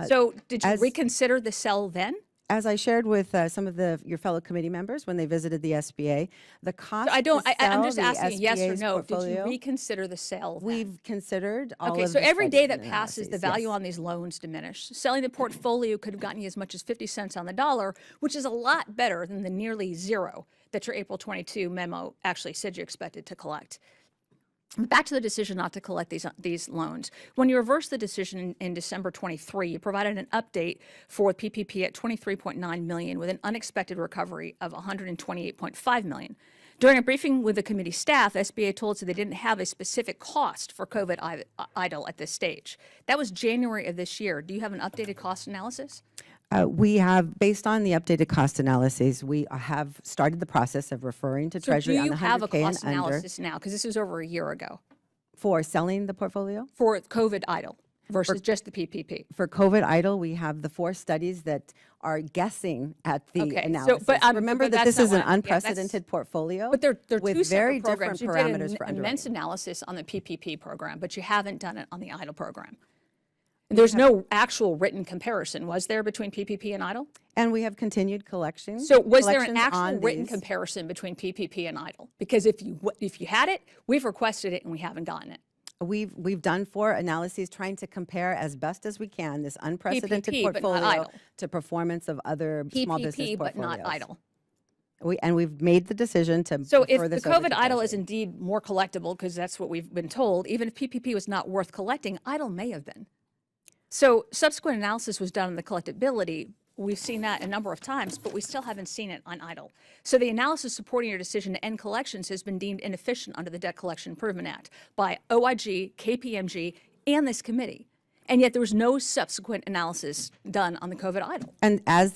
So did you reconsider the sell then? As I shared with some of your fellow committee members when they visited the SBA, the cost I'm just the asking yes or SBA's no. portfolio, Did you reconsider the sale then? We've considered all Okay, of so the every studies day and that passes, the analyses, value yes. on these loans diminish. Selling the portfolio could have gotten you as much as 50 cents on the dollar, which is a lot better than the nearly zero that your April 22 memo actually said you expected to collect. Back to the decision not to collect these loans. When you reversed the decision in December 23, you provided an update for PPP at $23.9 million with an unexpected recovery of $128.5 million. During a briefing with the committee staff, SBA told us that they didn't have a specific cost for COVID EIDL at this stage. That was January of this year. Do you have an updated cost analysis? We have, based on the updated cost analyses, we have started the process of referring to Treasury on the 100K and under. So do you have a cost analysis now? Because this was over a year ago. For selling the portfolio? For COVID EIDL. versus just the PPP. For COVID idle, we have the 4 studies that are guessing at the Okay, so- analysis. but, Remember but that that's this is not an what I'm- yeah, that's- unprecedented portfolio But they're with two very separate programs. different You parameters did for an immense underwriting. analysis on the PPP program, but you haven't done it on the idle program. There's no actual written comparison, was there, between PPP and idle? And we have continued collections. So was there an collections actual on written these. comparison between PPP and idle? Because if you had it, we've requested it and we haven't gotten it. We've done 4 analyses trying to compare as best as we can this unprecedented PPP, but not portfolio idle. to performance of other small business PPP, but portfolios. not idle. We've made the decision to So if refer the this over COVID to idle is Treasury. indeed more collectible, because that's what we've been told, even if PPP was not worth collecting, idle may have been. So subsequent analysis was done on the collectability. We've seen that a number of times, but we still haven't seen it on idle. So the analysis supporting your decision to end collections has been deemed inefficient under the Debt Collection Improvement Act by OIG, KPMG, and this committee. And yet there was no subsequent analysis done on the COVID idle. And as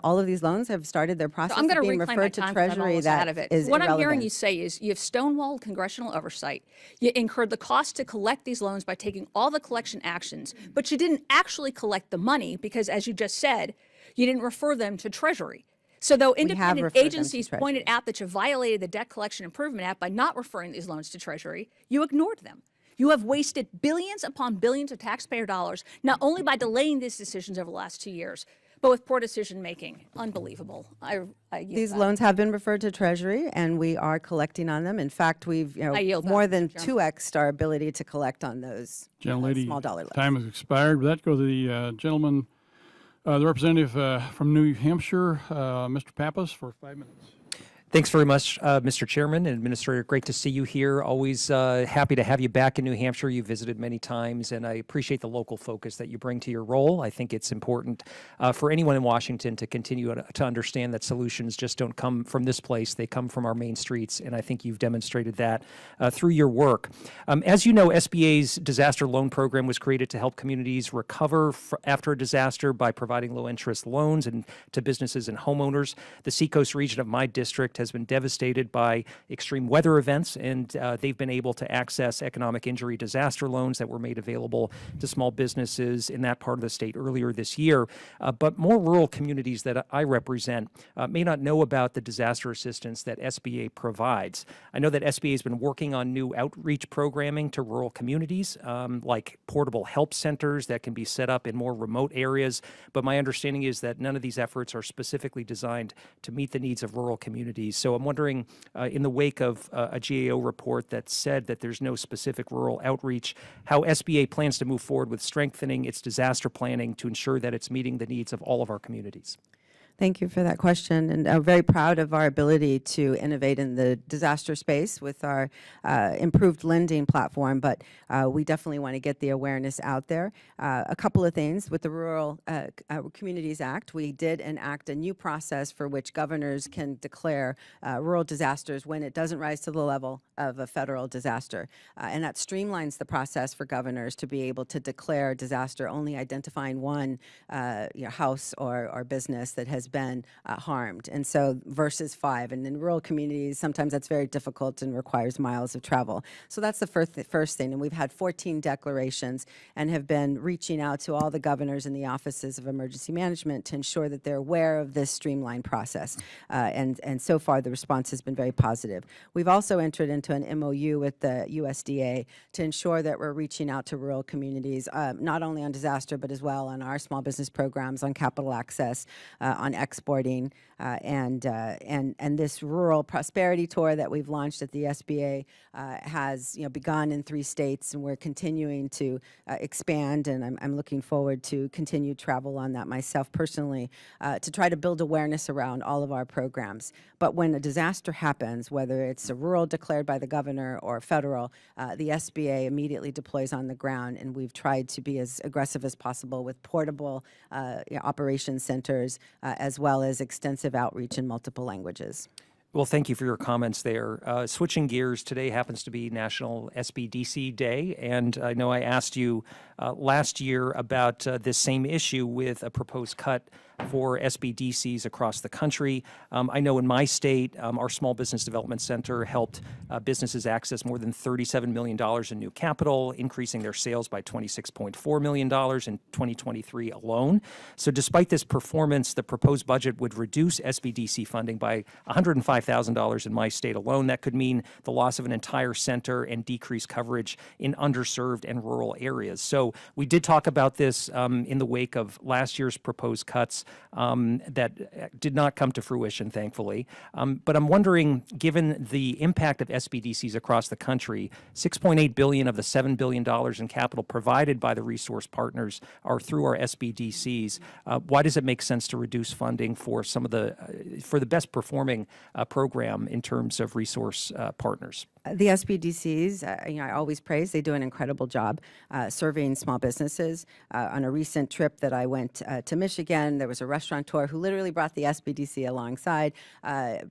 all of these loans have started their process I'm going of to being reclaim my referred to time 'cause I'm Treasury, almost that out of it. is What I'm hearing irrelevant. you say is you have stonewalled congressional oversight. You incurred the cost to collect these loans by taking all the collection actions, but you didn't actually collect the money because, as you just said, you didn't refer them to Treasury. So though independent referred them to agencies Treasury. pointed out that you violated the Debt Collection Improvement Act by not referring these loans to Treasury, you ignored them. You have wasted billions upon billions of taxpayer dollars, not only by delaying these decisions over the last 2 years, but with poor decision making. Unbelievable. I yield These back. loans have been referred to Treasury, and we are collecting on them. In fact, we've I yield more back, than Mr. Chairman. 2x our ability to collect on those Gentlelady, small dollar loans. time has expired. With that, go to the gentleman, the representative from New Hampshire, Mr. Pappas, for 5 minutes. Thanks very much, Mr. Chairman and Administrator. Great to see you here. Always happy to have you back in New Hampshire. You've visited many times, and I appreciate the local focus that you bring to your role. I think it's important for anyone in Washington to continue to understand that solutions just don't come from this place. They come from our main streets, and I think you've demonstrated that through your work. As you know, SBA's disaster loan program was created to help communities recover after a disaster by providing low-interest loans and to businesses and homeowners. The Seacoast region of my district has been devastated by extreme weather events, and they've been able to access economic injury disaster loans that were made available to small businesses in that part of the state earlier this year. But more rural communities that I represent may not know about the disaster assistance that SBA provides. I know that SBA has been working on new outreach programming to rural communities, like portable help centers that can be set up in more remote areas. But my understanding is that none of these efforts are specifically designed to meet the needs of rural communities. So I'm wondering, in the wake of a GAO report that said that there's no specific rural outreach, how SBA plans to move forward with strengthening its disaster planning to ensure that it's meeting the needs of all of our communities. Thank you for that question, and I'm very proud of our ability to innovate in the disaster space with our improved lending platform, but we definitely want to get the awareness out there. A couple of things. With the Rural Communities Act, we did enact a new process for which governors can declare rural disasters when it doesn't rise to the level of a federal disaster. And that streamlines the process for governors to be able to declare disaster only identifying one house or business that has been harmed, and so versus 5. And in rural communities, sometimes that's very difficult and requires miles of travel. So that's the first thing. And we've had 14 declarations and have been reaching out to all the governors in the offices of emergency management to ensure that they're aware of this streamlined process. And so far, the response has been very positive. We've also entered into an MOU with the USDA to ensure that we're reaching out to rural communities, not only on disaster, but as well on our small business programs, on capital access, on exporting, and this rural prosperity tour that we've launched at the SBA has begun in 3 states, and we're continuing to expand. And I'm looking forward to continued travel on that myself personally to try to build awareness around all of our programs. But when a disaster happens, whether it's a rural declared by the governor or federal, the SBA immediately deploys on the ground, and we've tried to be as aggressive as possible with portable operations centers as well as extensive outreach in multiple languages. Well, thank you for your comments there. Switching gears, today happens to be National SBDC Day, and I know I asked you last year about this same issue with a proposed cut for SBDCs across the country. I know in my state, our Small Business Development Center helped businesses access more than $37 million in new capital, increasing their sales by $26.4 million in 2023 alone. So despite this performance, the proposed budget would reduce SBDC funding by $105,000 in my state alone. That could mean the loss of an entire center and decreased coverage in underserved and rural areas. So we did talk about this in the wake of last year's proposed cuts that did not come to fruition, thankfully. But I'm wondering, given the impact of SBDCs across the country, $6.8 billion of the $7 billion in capital provided by the resource partners are through our SBDCs. Why does it make sense to reduce funding for some of the best performing program in terms of resource partners? The SBDCs, I always praise. They do an incredible job serving small businesses. On a recent trip that I went to Michigan, there was a restaurateur who literally brought the SBDC alongside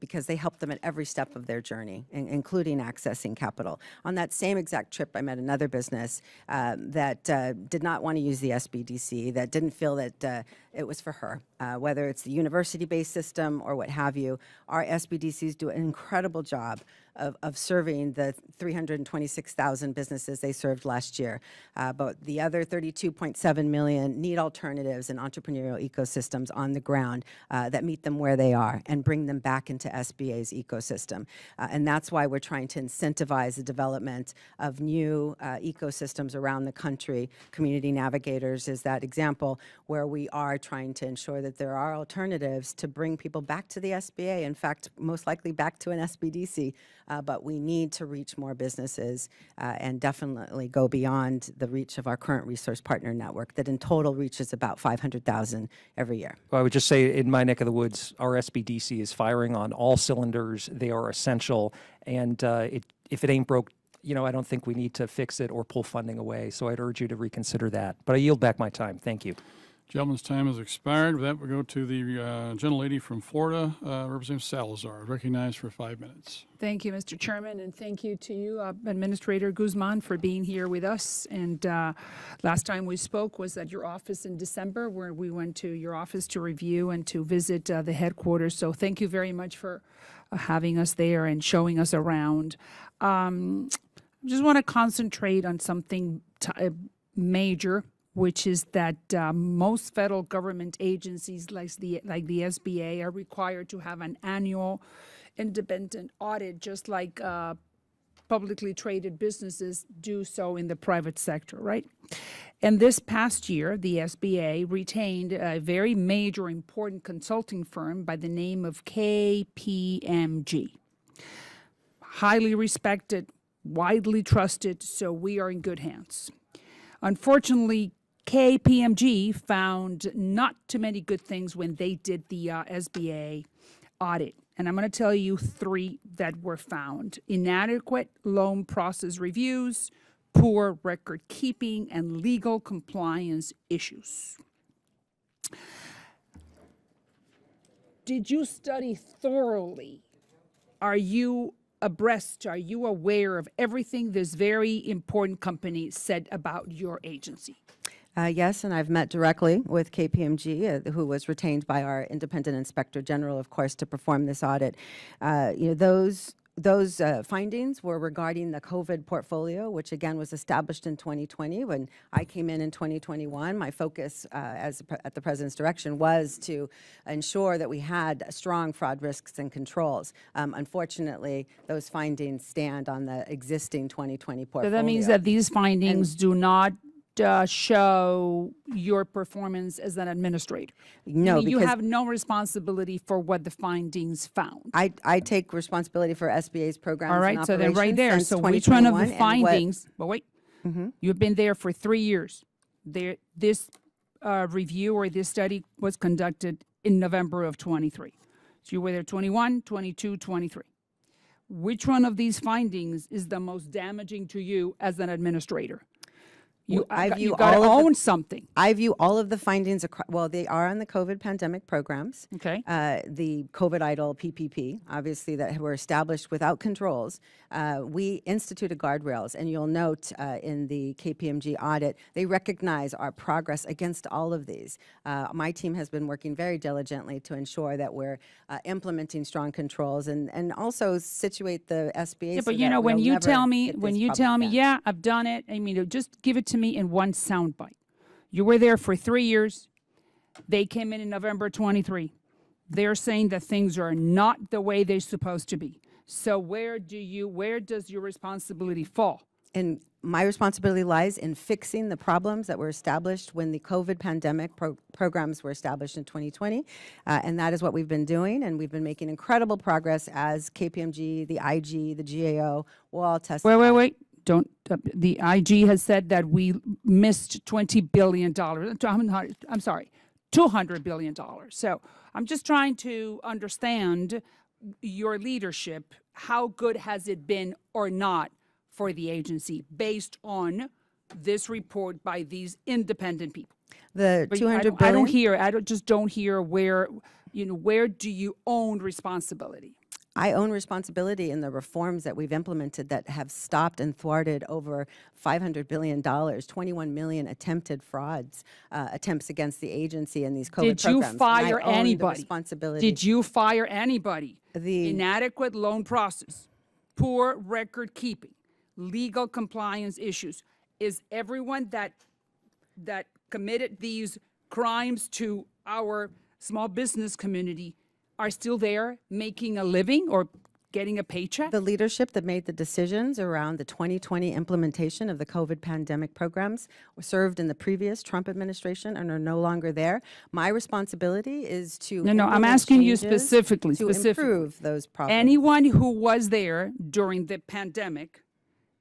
because they helped them at every step of their journey, including accessing capital. On that same exact trip, I met another business that did not want to use the SBDC, that didn't feel that it was for her, whether it's the university-based system or what have you. Our SBDCs do an incredible job of serving the 326,000 businesses they served last year. But the other 32.7 million need alternatives and entrepreneurial ecosystems on the ground that meet them where they are and bring them back into SBA's ecosystem. And that's why we're trying to incentivize the development of new ecosystems around the country. Community Navigators is that example where we are trying to ensure that there are alternatives to bring people back to the SBA, in fact, most likely back to an SBDC. But we need to reach more businesses and definitely go beyond the reach of our current resource partner network that in total reaches about 500,000 every year. Well, I would just say in my neck of the woods, our SBDC is firing on all cylinders. They are essential. And if it ain't broke, I don't think we need to fix it or pull funding away. So I'd urge you to reconsider that. But I yield back my time. Thank you. Gentleman's time has expired. With that, we'll go to the gentlelady from Florida, Representative Salazar, recognized for 5 minutes. Thank you, Mr. Chairman, and thank you to you, Administrator Guzman, for being here with us. And last time we spoke was at your office in December, where we went to your office to review and to visit the headquarters. So thank you very much for having us there and showing us around. I just want to concentrate on something major, which is that most federal government agencies like the SBA are required to have an annual independent audit, just like publicly traded businesses do so in the private sector, right? And this past year, the SBA retained a very major, important consulting firm by the name of KPMG. Highly respected, widely trusted, so we are in good hands. Unfortunately, KPMG found not too many good things when they did the SBA audit. And I'm going to tell you 3 that were found: inadequate loan process reviews, poor record keeping, and legal compliance issues. Did you study thoroughly? Are you abreast? Are you aware of everything this very important company said about your agency? Yes, and I've met directly with KPMG, who was retained by our independent inspector general, of course, to perform this audit. Those findings were regarding the COVID portfolio, which again was established in 2020. When I came in 2021, my focus at the President's direction was to ensure that we had strong fraud risks and controls. Unfortunately, those findings stand on the existing 2020 portfolio. So that means that these findings do not show your performance as an administrator. No, you because have no responsibility for what the findings found. I take responsibility for SBA's programs. All right, and so then right operations there. since So which one of the 2021 and findings? But wait, you've been there for 3 years. This review or this study was conducted in November of 23. So you were there 21, 22, 23. Which one of these findings is the most damaging to you as an administrator? You I view got to all of the- own something. I view all of the findings, well, they are on the COVID pandemic programs. Okay. The COVID idle PPP, obviously, that were established without controls. We instituted guardrails, and you'll note in the KPMG audit, they recognize our progress against all of these. My team has been working very diligently to ensure that we're implementing strong controls and also situate the SBA. Yeah, so but you that know, when we'll you never tell me, hit when these you problems tell me, again. yeah, I've done it. I mean, just give it to me in one soundbite. You were there for 3 years. They came in November 23. They're saying that things are not the way they're supposed to be. So where does your responsibility fall? And my responsibility lies in fixing the problems that were established when the COVID pandemic programs were established in 2020. And that is what we've been doing. And we've been making incredible progress as KPMG, the IG, the GAO will all testify. Wait. Don't. The IG has said that we missed $20 billion. I'm sorry, $200 billion. So I'm just trying to understand your leadership. How good has it been or not for the agency based on this report by these independent people? The But $200 I billion. just don't hear where do you own responsibility? I own responsibility in the reforms that we've implemented that have stopped and thwarted over $500 billion, 21 million attempted frauds, attempts against the agency in these COVID Did you programs. And I fire own the anybody? responsibility. Did you fire anybody? The- Inadequate loan process, poor record keeping, legal compliance issues. Is everyone that committed these crimes to our small business community are still there making a living or getting a paycheck? The leadership that made the decisions around the 2020 implementation of the COVID pandemic programs served in the previous Trump administration and are no longer there. My responsibility is to No, I'm implement asking you changes specifically. to improve those problems. Anyone who was there during the pandemic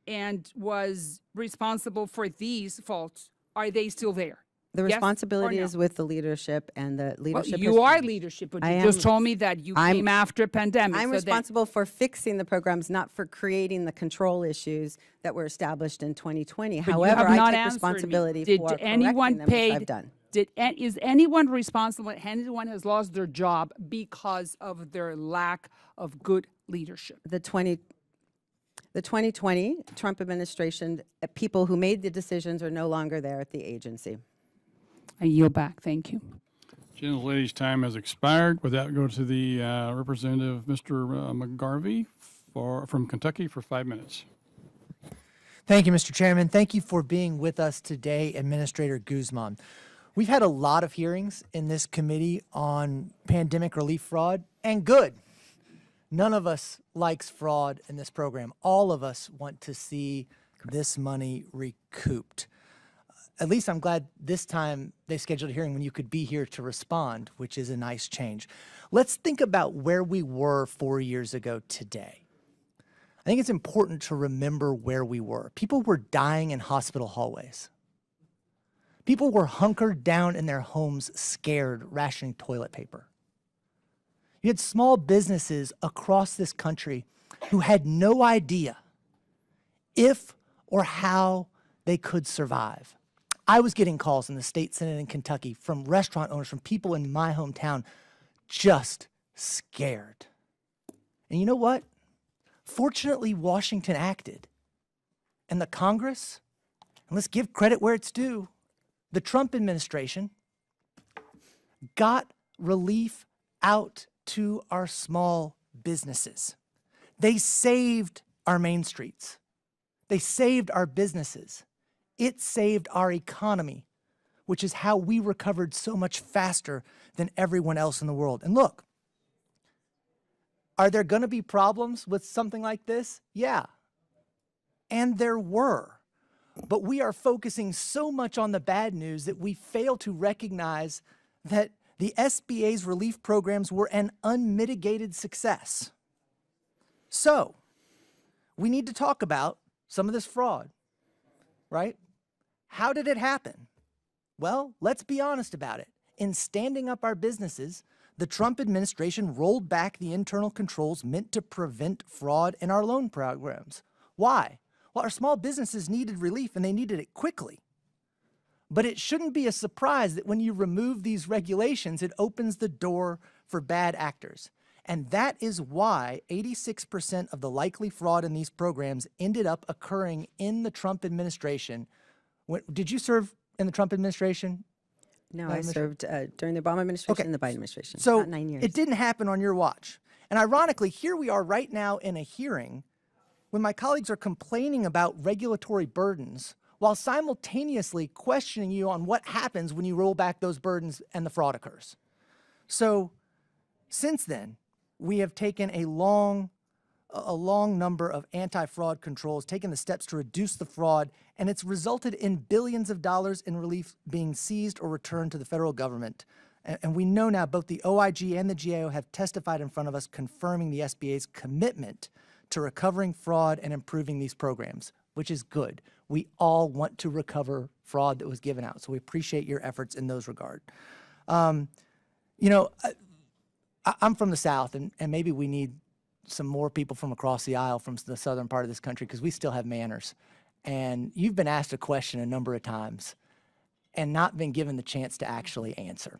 and was responsible for these faults, are they still there? The Yes or responsibility no? is with the leadership, and the Well, leadership. you are leadership, but I you just am- told me that you I'm- came after a pandemic. I'm so that- responsible for fixing the programs, not for creating the control issues that were established in 2020. but you However, have I not take answered me. responsibility Did for anyone correcting them, which paid? I've done. Is anyone responsible? Anyone has lost their job because of their lack of good leadership? The 2020 Trump administration, people who made the decisions are no longer there at the agency. I yield back. Thank you. Gentlelady's time has expired. With that, go to the representative, Mr. McGarvey from Kentucky for 5 minutes. Thank you, Mr. Chairman. Thank you for being with us today, Administrator Guzman. We've had a lot of hearings in this committee on pandemic relief fraud, and good. None of us likes fraud in this program. All of us want to see this money recouped. At least I'm glad this time they scheduled a hearing when you could be here to respond, which is a nice change. Let's think about where we were 4 years ago today. I think it's important to remember where we were. People were dying in hospital hallways. People were hunkered down in their homes, scared, rationing toilet paper. You had small businesses across this country who had no idea if or how they could survive. I was getting calls in the state Senate in Kentucky from restaurant owners, from people in my hometown, just scared. And you know what? Fortunately, Washington acted. And the Congress, and let's give credit where it's due, the Trump administration got relief out to our small businesses. They saved our main streets. They saved our businesses. It saved our economy, which is how we recovered so much faster than everyone else in the world. And look, are there going to be problems with something like this? Yeah. And there were. But we are focusing so much on the bad news that we fail to recognize that the SBA's relief programs were an unmitigated success. So, we need to talk about some of this fraud, right? How did it happen? Well, let's be honest about it. In standing up our businesses, the Trump administration rolled back the internal controls meant to prevent fraud in our loan programs. Why? Well, our small businesses needed relief and they needed it quickly. But it shouldn't be a surprise that when you remove these regulations, it opens the door for bad actors. And that is why 86% of the likely fraud in these programs ended up occurring in the Trump administration. Did you serve in the Trump administration? No, I served during the Obama administration and the Biden administration. So about 9 years. it didn't happen on your watch. And ironically, here we are right now in a hearing when my colleagues are complaining about regulatory burdens while simultaneously questioning you on what happens when you roll back those burdens and the fraud occurs. So since then, we have taken a long number of anti-fraud controls, taken the steps to reduce the fraud, and it's resulted in billions of dollars in relief being seized or returned to the federal government. And we know now both the OIG and the GAO have testified in front of us confirming the SBA's commitment to recovering fraud and improving these programs, which is good. We all want to recover fraud that was given out, so we appreciate your efforts in those regard. You know, I'm from the South, and maybe we need some more people from across the aisle from the southern part of this country because we still have manners. And you've been asked a question a number of times and not been given the chance to actually answer.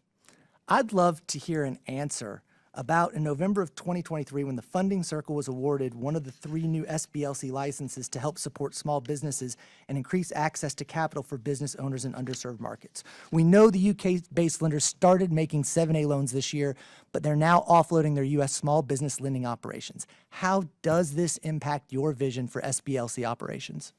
I'd love to hear an answer about in November of 2023 when the Funding Circle was awarded one of the 3 new SBLC licenses to help support small businesses and increase access to capital for business owners in underserved markets. We know the UK-based lenders started making 7A loans this year, but they're now offloading their U.S. small business lending operations. How does this impact your vision for SBLC operations?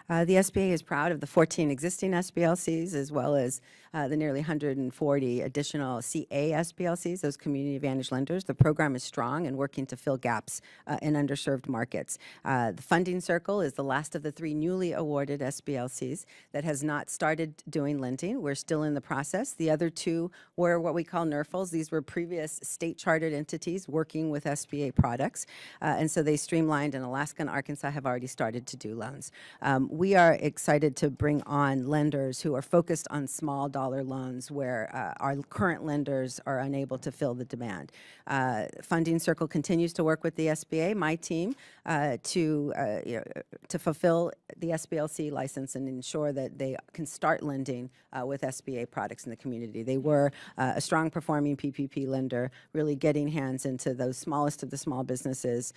The SBA is proud of the 14 existing SBLCs as well as the nearly 140 additional CA SBLCs, those community advantage lenders. The program is strong and working to fill gaps in underserved markets. The Funding Circle is the last of the 3 newly awarded SBLCs that has not started doing lending. We're still in the process. The other 2 were what we call NERFLs. These were previous state-chartered entities working with SBA products, and so they streamlined, and Alaska and Arkansas have already started to do loans. We are excited to bring on lenders who are focused on small dollar loans where our current lenders are unable to fill the demand. Funding Circle continues to work with the SBA, my team, to fulfill the SBLC license and ensure that they can start lending with SBA products in the community. They were a strong performing PPP lender, really getting hands into those smallest of the small businesses,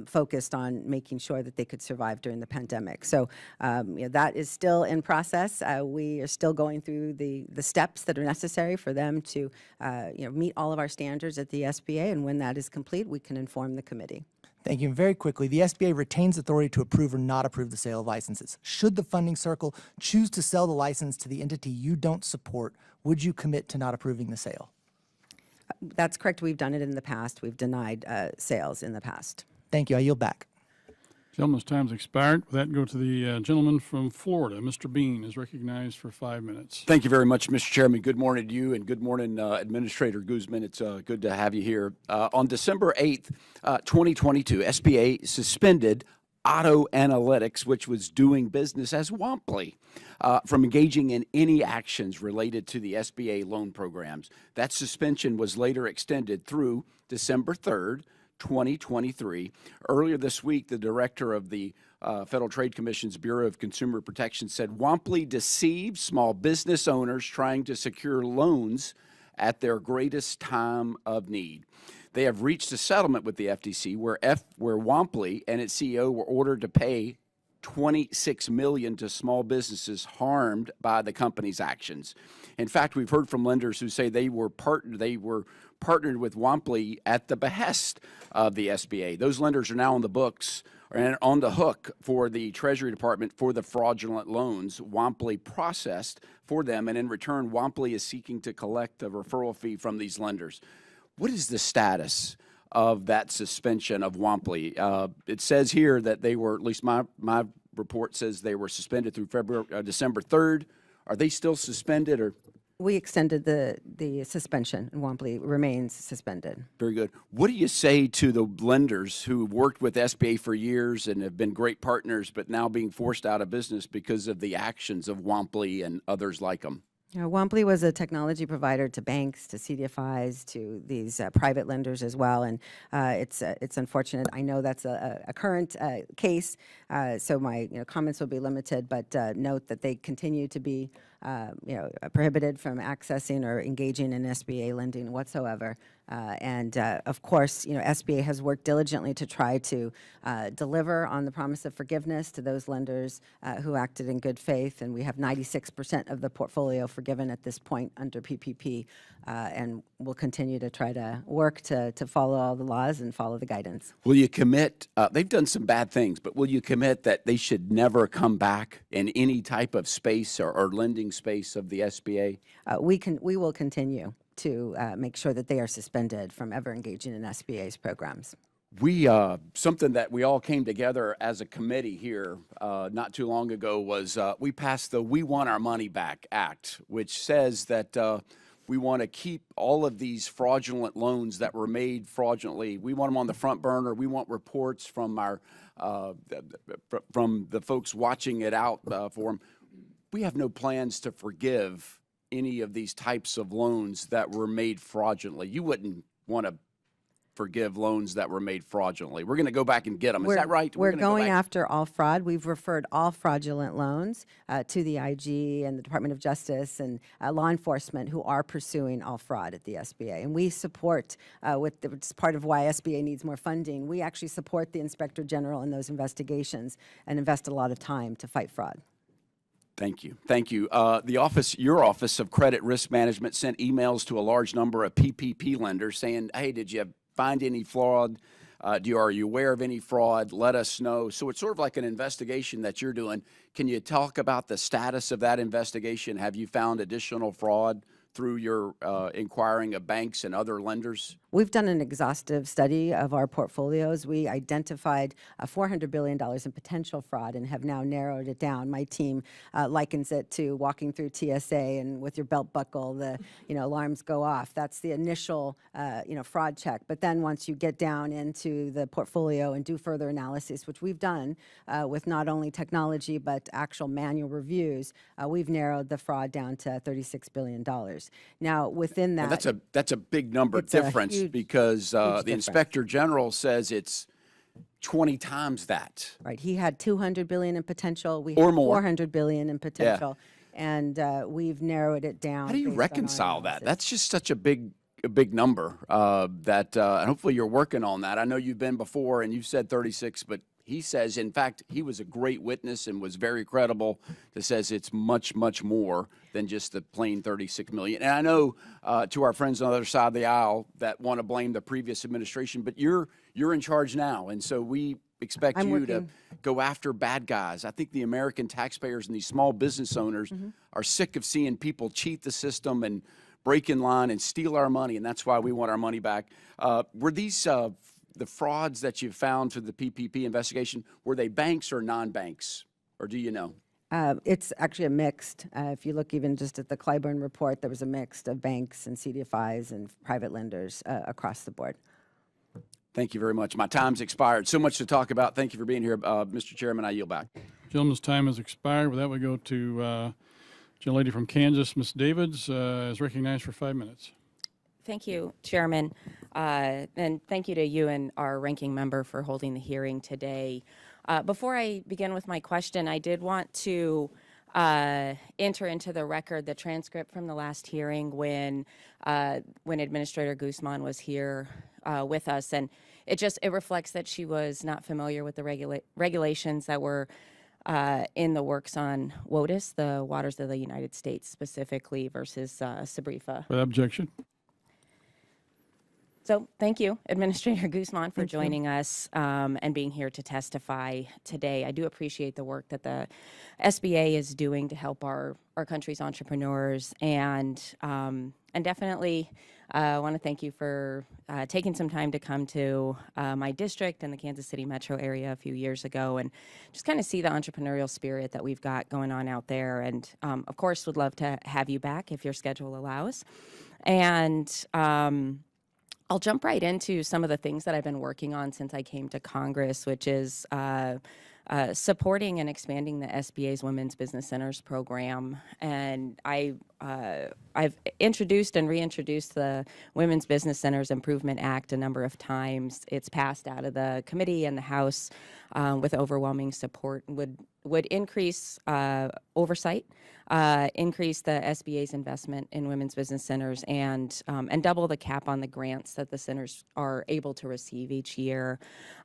focused on making sure that they could survive during the pandemic. So that is still in process. We are still going through the steps that are necessary for them to meet all of our standards at the SBA, and when that is complete, we can inform the committee. Thank you. And very quickly, the SBA retains authority to approve or not approve the sale of licenses. Should the Funding Circle choose to sell the license to the entity you don't support, would you commit to not approving the sale? That's correct. We've done it in the past. We've denied sales in the past. Thank you. I yield back. Gentleman's time's expired. With that, go to the gentleman from Florida. Mr. Bean is recognized for 5 minutes. Thank you very much, Mr. Chairman. Good morning to you, and good morning, Administrator Guzman. It's good to have you here. On December 8th, 2022, SBA suspended Auto Analytics, which was doing business as Womply, from engaging in any actions related to the SBA loan programs. That suspension was later extended through December 3rd, 2023. Earlier this week, the director of the Federal Trade Commission's Bureau of Consumer Protection said Womply deceives small business owners trying to secure loans at their greatest time of need. They have reached a settlement with the FTC where Womply and its CEO were ordered to pay $26 million to small businesses harmed by the company's actions. In fact, we've heard from lenders who say they were partnered with Womply at the behest of the SBA. Those lenders are now on the books and on the hook for the Treasury Department for the fraudulent loans Womply processed for them, and in return, Womply is seeking to collect a referral fee from these lenders. What is the status of that suspension of Womply? It says here that they were, at least my report says they were suspended through December 3rd. Are they still suspended, or? We extended the suspension, and Womply remains suspended. Very good. What do you say to the lenders who worked with SBA for years and have been great partners, but now being forced out of business because of the actions of Womply and others like them? Womply was a technology provider to banks, to CDFIs, to these private lenders as well, and it's unfortunate. I know that's a current case, so my comments will be limited, but note that they continue to be prohibited from accessing or engaging in SBA lending whatsoever. Of course, SBA has worked diligently to try to deliver on the promise of forgiveness to those lenders who acted in good faith, and we have 96% of the portfolio forgiven at this point under PPP, and we'll continue to try to work to follow all the laws and follow the guidance. Will you commit, they've done some bad things, but will you commit that they should never come back in any type of space or lending space of the SBA? We will continue to make sure that they are suspended from ever engaging in SBA's programs. We, something that we all came together as a committee here not too long ago was we passed the We Want Our Money Back Act, which says that we want to keep all of these fraudulent loans that were made fraudulently. We want them on the front burner. We want reports from our from the folks watching it out for them. We have no plans to forgive any of these types of loans that were made fraudulently. You wouldn't want to forgive loans that were made fraudulently. We're going to go back and get them. Is that right? We're gonna go going back- after all fraud. We've referred all fraudulent loans to the IG and the Department of Justice and law enforcement who are pursuing all fraud at the SBA. And we support, it's part of why SBA needs more funding, we actually support the Inspector General in those investigations and invest a lot of time to fight fraud. Thank you. Thank you. Your Office of Credit Risk Management sent emails to a large number of PPP lenders saying, hey, did you find any fraud? Are you aware of any fraud? Let us know. So it's sort of like an investigation that you're doing. Can you talk about the status of that investigation? Have you found additional fraud through your inquiring of banks and other lenders? We've done an exhaustive study of our portfolios. We identified $400 billion in potential fraud and have now narrowed it down. My team likens it to walking through TSA and with your belt buckle, the alarms go off. That's the initial fraud check. But then once you get down into the portfolio and do further analysis, which we've done with not only technology but actual manual reviews, we've narrowed the fraud down to $36 billion. Now within that, Now that's a big number difference because the Inspector General says it's 20 times that. Right. He had $200 billion in potential. We Or had more. $400 billion in potential. And we've narrowed it down. How do you based on our reconcile that? analysis. That's just such a big number and hopefully you're working on that. I know you've been before and you've said 36, but he says, in fact, he was a great witness and was very credible that says it's much, much more than just the plain 36 million. And I know to our friends on the other side of the aisle that want to blame the previous administration, but you're in charge now. And so we expect you to go after bad guys. I think the American taxpayers and these small business owners are sick of seeing people cheat the system and break in line and steal our money. And that's why we want our money back. Were these the frauds that you found through the PPP investigation, were they banks or non-banks, or do you know? It's actually a mixed. If you look even just at the Clyburn report, there was a mix of banks and CDFIs and private lenders across the board. Thank you very much. My time's expired. So much to talk about. Thank you for being here, Mr. Chairman. I yield back. Gentleman's time has expired. With that, we go to gentlelady from Kansas, Ms. Davids, is recognized for 5 minutes. Thank you, Chairman, and thank you to you and our ranking member for holding the hearing today. Before I begin with my question, I did want to enter into the record the transcript from the last hearing when Administrator Guzman was here with us, and it reflects that she was not familiar with the regulations that were in the works on WOTUS, the Waters of the United States specifically, versus SBREFA. Without objection. So thank you, Administrator Guzman, for joining us and being here to testify today. I do appreciate the work that the SBA is doing to help our country's entrepreneurs, and definitely want to thank you for taking some time to come to my district and the Kansas City metro area a few years ago and just kind of see the entrepreneurial spirit that we've got going on out there. And of course, would love to have you back if your schedule allows. And I'll jump right into some of the things that I've been working on since I came to Congress, which is supporting and expanding the SBA's Women's Business Centers program. And I I've introduced and reintroduced the Women's Business Centers Improvement Act a number of times. It's passed out of the committee and the House with overwhelming support. Would increase oversight, increase the SBA's investment in women's business centers, and double the cap on the grants that the centers are able to receive each year.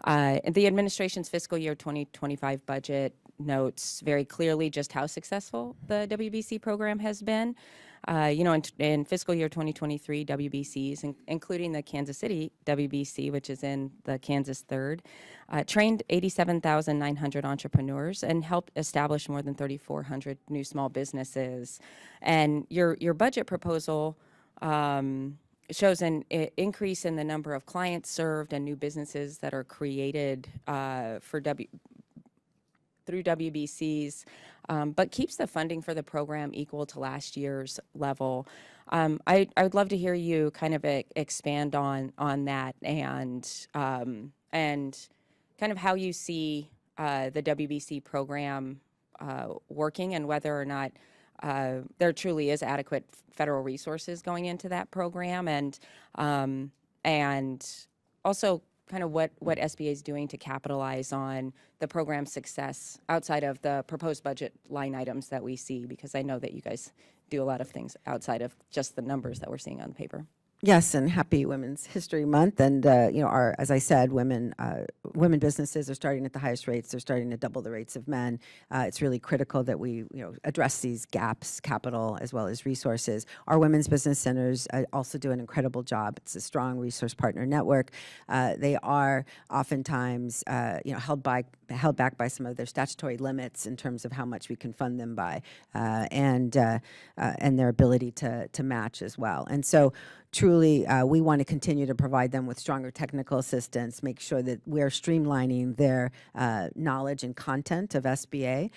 The administration's fiscal year 2025 budget notes very clearly just how successful the WBC program has been. In fiscal year 2023, WBCs, including the Kansas City WBC, which is in the Kansas 3rd, trained 87,900 entrepreneurs and helped establish more than 3,400 new small businesses. And your budget proposal shows an increase in the number of clients served and new businesses that are created through WBCs, but keeps the funding for the program equal to last year's level. I would love to hear you kind of expand on that and kind of how you see the WBC program working and whether or not there truly is adequate federal resources going into that program, and also kind of what SBA is doing to capitalize on the program's success outside of the proposed budget line items that we see, because I know that you guys do a lot of things outside of just the numbers that we're seeing on the paper. Yes, and happy Women's History Month. And as I said, women businesses are starting at the highest rates. They're starting to double the rates of men. It's really critical that we address these gaps, capital as well as resources. Our women's business centers also do an incredible job. It's a strong resource partner network. They are oftentimes held back by some of their statutory limits in terms of how much we can fund them by, and their ability to match as well. And so, truly, we want to continue to provide them with stronger technical assistance, make sure that we're streamlining their knowledge and content of SBA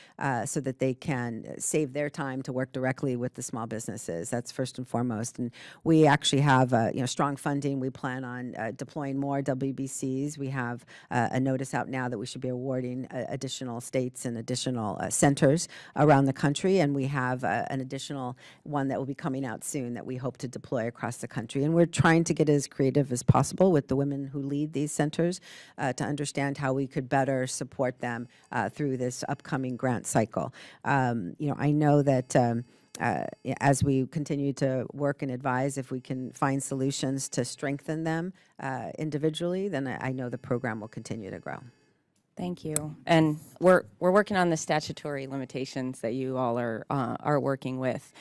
so that they can save their time to work directly with the small businesses. That's first and foremost. And we actually have strong funding. We plan on deploying more WBCs. We have a notice out now that we should be awarding additional states and additional centers around the country. And we have an additional one that will be coming out soon that we hope to deploy across the country. And we're trying to get as creative as possible with the women who lead these centers to understand how we could better support them through this upcoming grant cycle. I know that as we continue to work and advise, if we can find solutions to strengthen them individually, then I know the program will continue to grow. Thank you. And we're working on the statutory limitations that you all are working with.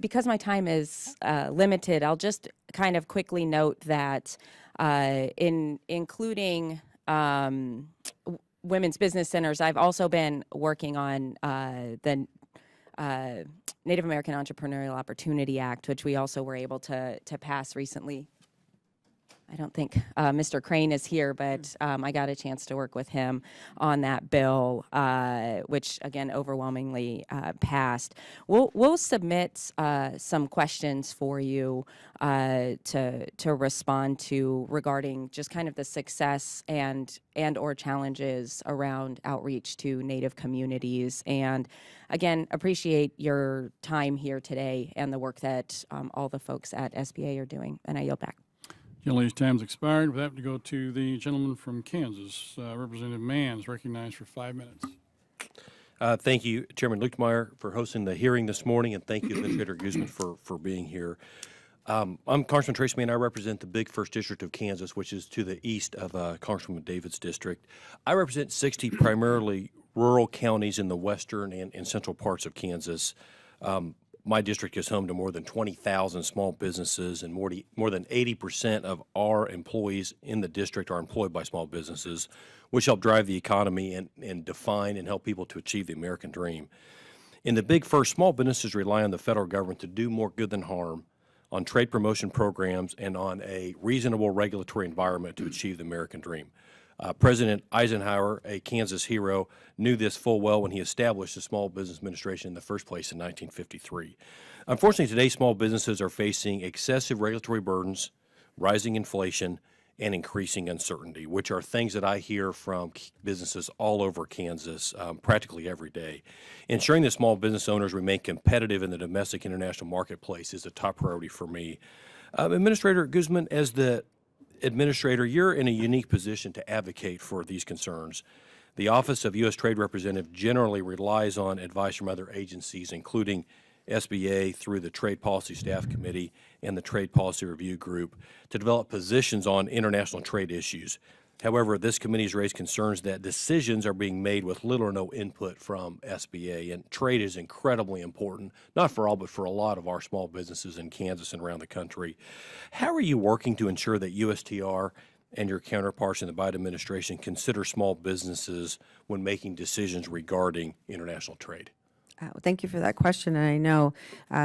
Because my time is limited, I'll just kind of quickly note that in including women's business centers, I've also been working on the Native American Entrepreneurial Opportunity Act, which we also were able to pass recently. I don't think Mr. Crane is here, but I got a chance to work with him on that bill, which again overwhelmingly passed. We'll submit some questions for you to respond to regarding just kind of the success and or challenges around outreach to Native communities. And again, appreciate your time here today and the work that all the folks at SBA are doing. And I yield back. Gentleman's time's expired. With that, we go to the gentleman from Kansas. Representative Mann is recognized for 5 minutes. Thank you, Chairman Lukemeyer, for hosting the hearing this morning, and thank you, Administrator Guzman, for being here. I'm Congressman Tracy Mann. I represent the big 1st District of Kansas, which is to the east of Congresswoman David's district. I represent 60 primarily rural counties in the western and central parts of Kansas. My district is home to more than 20,000 small businesses, and more than 80% of our employees in the district are employed by small businesses, which help drive the economy and define and help people to achieve the American dream. In the Big First, small businesses rely on the federal government to do more good than harm, on trade promotion programs, and on a reasonable regulatory environment to achieve the American dream. President Eisenhower, a Kansas hero, knew this full well when he established the Small Business Administration in the first place in 1953. Unfortunately, today small businesses are facing excessive regulatory burdens, rising inflation, and increasing uncertainty, which are things that I hear from businesses all over Kansas practically every day. Ensuring that small business owners remain competitive in the domestic international marketplace is a top priority for me. Administrator Guzman, as the administrator, you're in a unique position to advocate for these concerns. The Office of U.S. Trade Representative generally relies on advice from other agencies, including SBA through the Trade Policy Staff Committee and the Trade Policy Review Group to develop positions on international trade issues. However, this committee has raised concerns that decisions are being made with little or no input from SBA, and trade is incredibly important, not for all, but for a lot of our small businesses in Kansas and around the country. How are you working to ensure that USTR and your counterparts in the Biden administration consider small businesses when making decisions regarding international trade? Thank you for that question. And I know,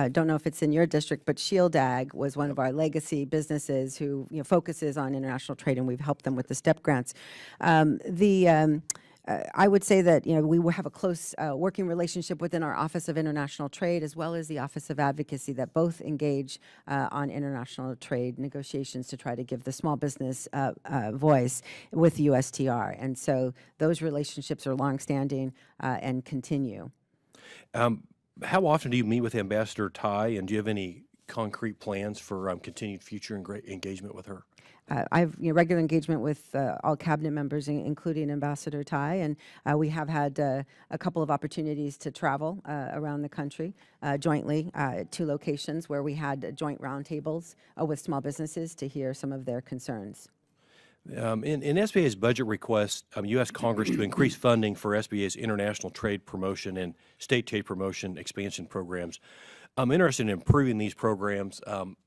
don't know if it's in your district, but Shield Ag was one of our legacy businesses who focuses on international trade, and we've helped them with the STEP grants. I would say that we will have a close working relationship within our Office of International Trade as well as the Office of Advocacy that both engage on international trade negotiations to try to give the small business voice with USTR. And so those relationships are longstanding and continue. How often do you meet with Ambassador Tai, and do you have any concrete plans for continued future engagement with her? I have regular engagement with all cabinet members, including Ambassador Tai, and we have had a couple of opportunities to travel around the country jointly at 2 locations where we had joint roundtables with small businesses to hear some of their concerns. In SBA's budget request, you asked Congress to increase funding for SBA's international trade promotion and state trade promotion expansion programs. I'm interested in improving these programs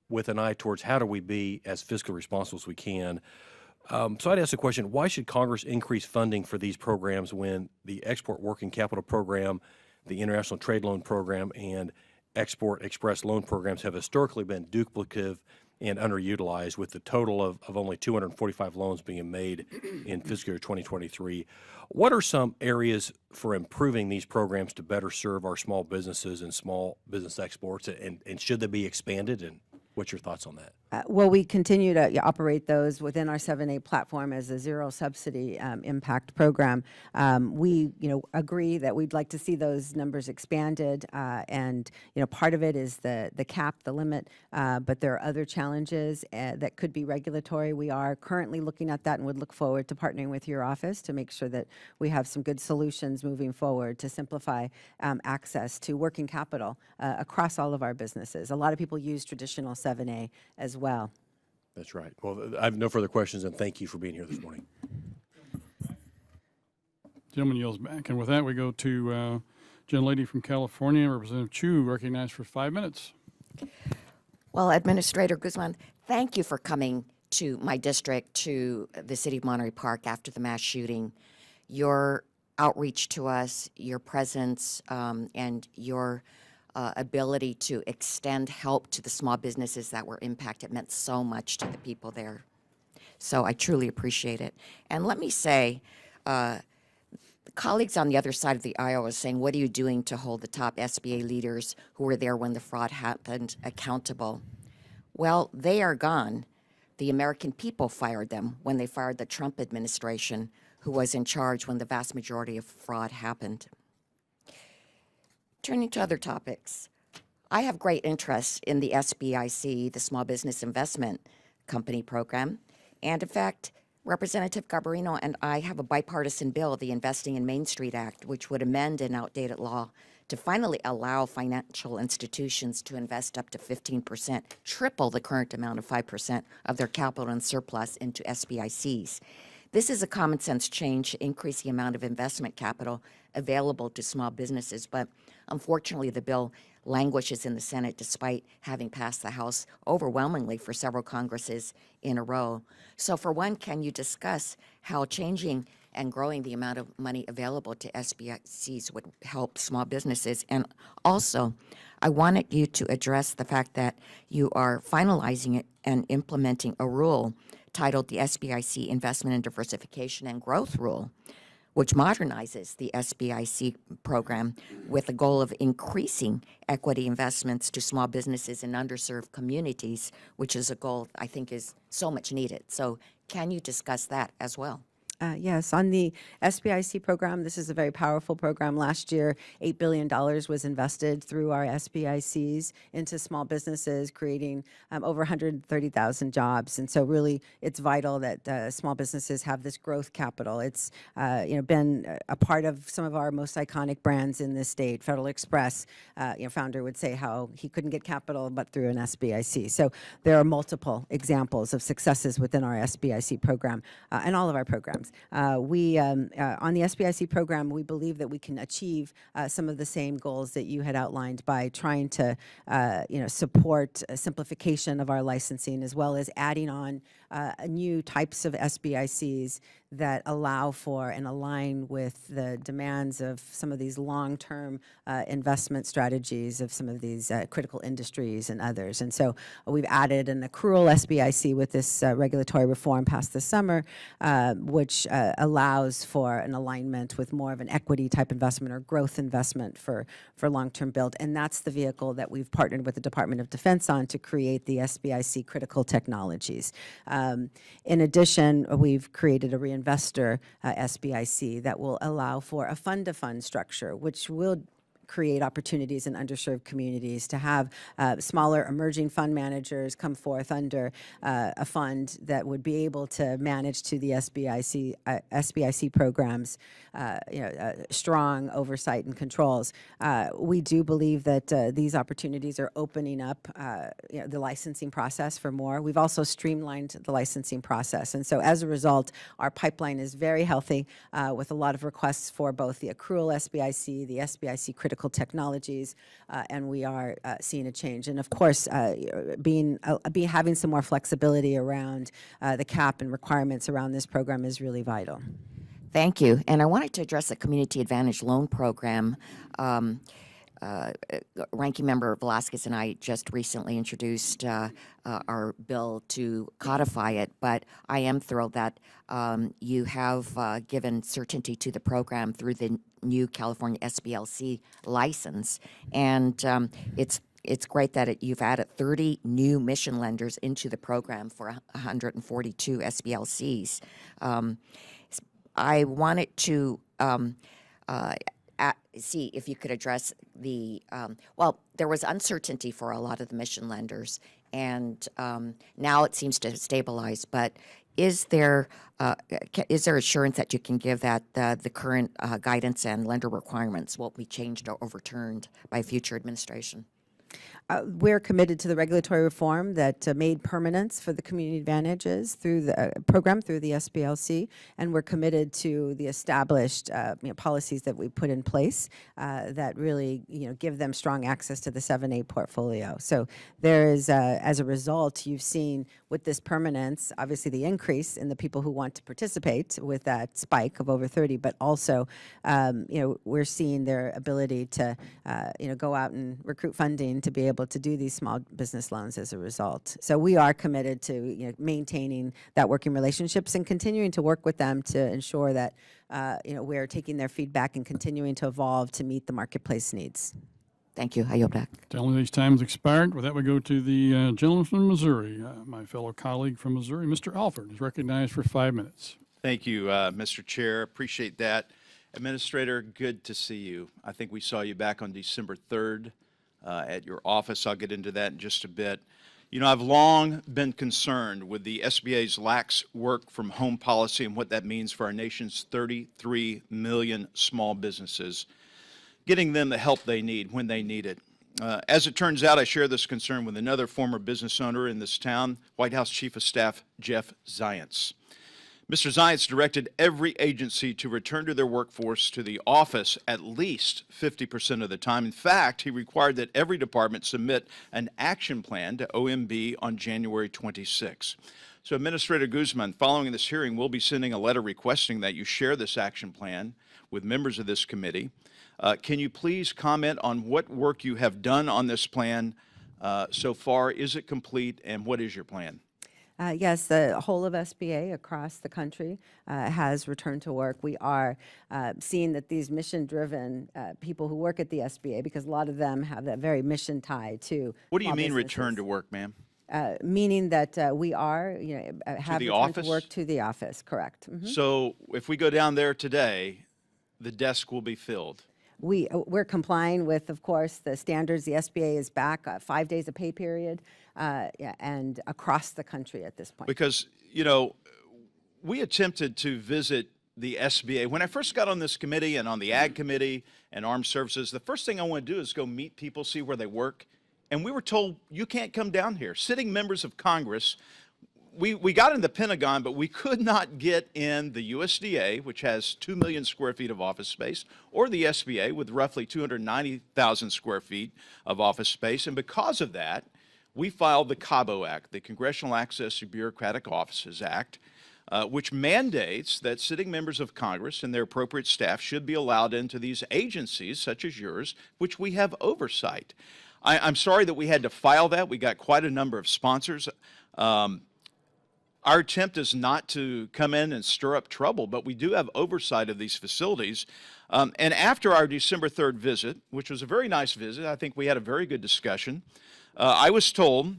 with an eye towards how do we be as fiscally responsible as we can. So I'd ask the question, why should Congress increase funding for these programs when the Export Working Capital Program, the International Trade Loan Program, and Export Express Loan Programs have historically been duplicative and underutilized, with the total of only 245 loans being made in fiscal year 2023. What are some areas for improving these programs to better serve our small businesses and small business exports, and should they be expanded, and what's your thoughts on that? Well, we continue to operate those within our 7A platform as a zero subsidy impact program. We, agree that we'd like to see those numbers expanded, and part of it is the cap, the limit, but there are other challenges that could be regulatory. We are currently looking at that and would look forward to partnering with your office to make sure that we have some good solutions moving forward to simplify access to working capital across all of our businesses. A lot of people use traditional 7A as well. That's right. Well, I have no further questions, and thank you for being here this morning. Gentleman yields back. And with that, we go to gentlelady from California, Representative Chu, recognized for 5 minutes. Well, Administrator Guzman, thank you for coming to my district, to the city of Monterey Park after the mass shooting. Your outreach to us, your presence, and your ability to extend help to the small businesses that were impacted meant so much to the people there. So I truly appreciate it. And let me say, colleagues on the other side of the aisle are saying, what are you doing to hold the top SBA leaders who were there when the fraud happened accountable? Well, they are gone. The American people fired them when they fired the Trump administration, who was in charge when the vast majority of fraud happened. Turning to other topics, I have great interest in the SBIC, the Small Business Investment Company program. And in fact, Representative Garbarino and I have a bipartisan bill, the Investing in Main Street Act, which would amend an outdated law to finally allow financial institutions to invest up to 15%, triple the current amount of 5% of their capital and surplus into SBICs. This is a common sense change to increase the amount of investment capital available to small businesses, but unfortunately the bill languishes in the Senate despite having passed the House overwhelmingly for several Congresses in a row. So for one, can you discuss how changing and growing the amount of money available to SBICs would help small businesses? And also, I wanted you to address the fact that you are finalizing it and implementing a rule titled the SBIC Investment and Diversification and Growth Rule, which modernizes the SBIC program with the goal of increasing equity investments to small businesses in underserved communities, which is a goal I think is so much needed. So Can you discuss that as well? Yes, on the SBIC program, this is a very powerful program. Last year, $8 billion was invested through our SBICs into small businesses, creating over 130,000 jobs. And so really, it's vital that small businesses have this growth capital. It's been a part of some of our most iconic brands in this state. Federal Express, founder would say how he couldn't get capital but through an SBIC. So there are multiple examples of successes within our SBIC program and all of our programs. On the SBIC program, we believe that we can achieve some of the same goals that you had outlined by trying to, support simplification of our licensing, as well as adding on new types of SBICs that allow for and align with the demands of some of these long-term investment strategies of some of these critical industries and others. And so we've added an accrual SBIC with this regulatory reform passed this summer, which allows for an alignment with more of an equity type investment or growth investment for long-term build. And that's the vehicle that we've partnered with the Department of Defense on to create the SBIC Critical Technologies. In addition, we've created a reinvestor SBIC that will allow for a fund-to-fund structure, which will create opportunities in underserved communities to have smaller emerging fund managers come forth under a fund that would be able to manage to the SBIC programs, strong oversight and controls. We do believe that these opportunities are opening up the licensing process for more. We've also streamlined the licensing process. And so as a result, our pipeline is very healthy with a lot of requests for both the accrual SBIC, the SBIC Critical Technologies, and we are seeing a change. And of course, having some more flexibility around the cap and requirements around this program is really vital. Thank you. And I wanted to address the Community Advantage Loan Program. Ranking Member Velasquez and I just recently introduced our bill to codify it, but I am thrilled that you have given certainty to the program through the new California SBLC license, and it's great that you've added 30 new mission lenders into the program for 142 SBLCs. I wanted to see if you could address the, there was uncertainty for a lot of the mission lenders, and now it seems to have stabilized, but is there assurance that you can give that the current guidance and lender requirements won't be changed or overturned by future administration? We're committed to the regulatory reform that made permanence for the community advantages through the program, through the SBLC, and we're committed to the established policies that we put in place that really give them strong access to the 7A portfolio. So there is, as a result, you've seen with this permanence, obviously the increase in the people who want to participate with that spike of over 30, but also, we're seeing their ability to, go out and recruit funding to be able to do these small business loans as a result. So we are committed to maintaining that working relationships and continuing to work with them to ensure that we're taking their feedback and continuing to evolve to meet the marketplace needs. Thank you. I yield back. Telling these times expired. With that, we go to the gentleman from Missouri, my fellow colleague from Missouri, Mr. Alford, is recognized for 5 minutes. Thank you, Mr. Chair. Appreciate that. Administrator, good to see you. I think we saw you back on December 3rd at your office. I'll get into that in just a bit. I've long been concerned with the SBA's lax work from home policy and what that means for our nation's 33 million small businesses, getting them the help they need when they need it. As it turns out, I share this concern with another former business owner in this town, White House Chief of Staff Jeff Zients. Mr. Zients directed every agency to return to their workforce to the office at least 50% of the time. In fact, he required that every department submit an action plan to OMB on January 26. So, Administrator Guzman, following this hearing, we'll be sending a letter requesting that you share this action plan with members of this committee. Can you please comment on what work you have done on this plan so far? Is it complete, and what is your plan? Yes, the whole of SBA across the country has returned to work. We are seeing that these mission-driven people who work at the SBA, because a lot of them have that very mission tie to What do you mean businesses. return to work, ma'am? Meaning that we are, have the returned office? to work to the office, correct. Mhm. So if we go down there today, the desk will be filled. We're complying with, of course, the standards. The SBA is back, 5 days of pay period, yeah, and across the country at this point. Because, we attempted to visit the SBA. When I first got on this committee and on the Ag Committee and Armed Services, the first thing I want to do is go meet people, see where they work. And we were told, you can't come down here. Sitting members of Congress, we got in the Pentagon, but we could not get in the USDA, which has 2 million square feet of office space, or the SBA with roughly 290,000 square feet of office space. And because of that, we filed the CABO Act, the Congressional Access to Bureaucratic Offices Act, which mandates that sitting members of Congress and their appropriate staff should be allowed into these agencies, such as yours, which we have oversight. I'm sorry that we had to file that. We got quite a number of sponsors. Our attempt is not to come in and stir up trouble, but we do have oversight of these facilities. And after our December 3rd visit, which was a very nice visit, I think we had a very good discussion, I was told,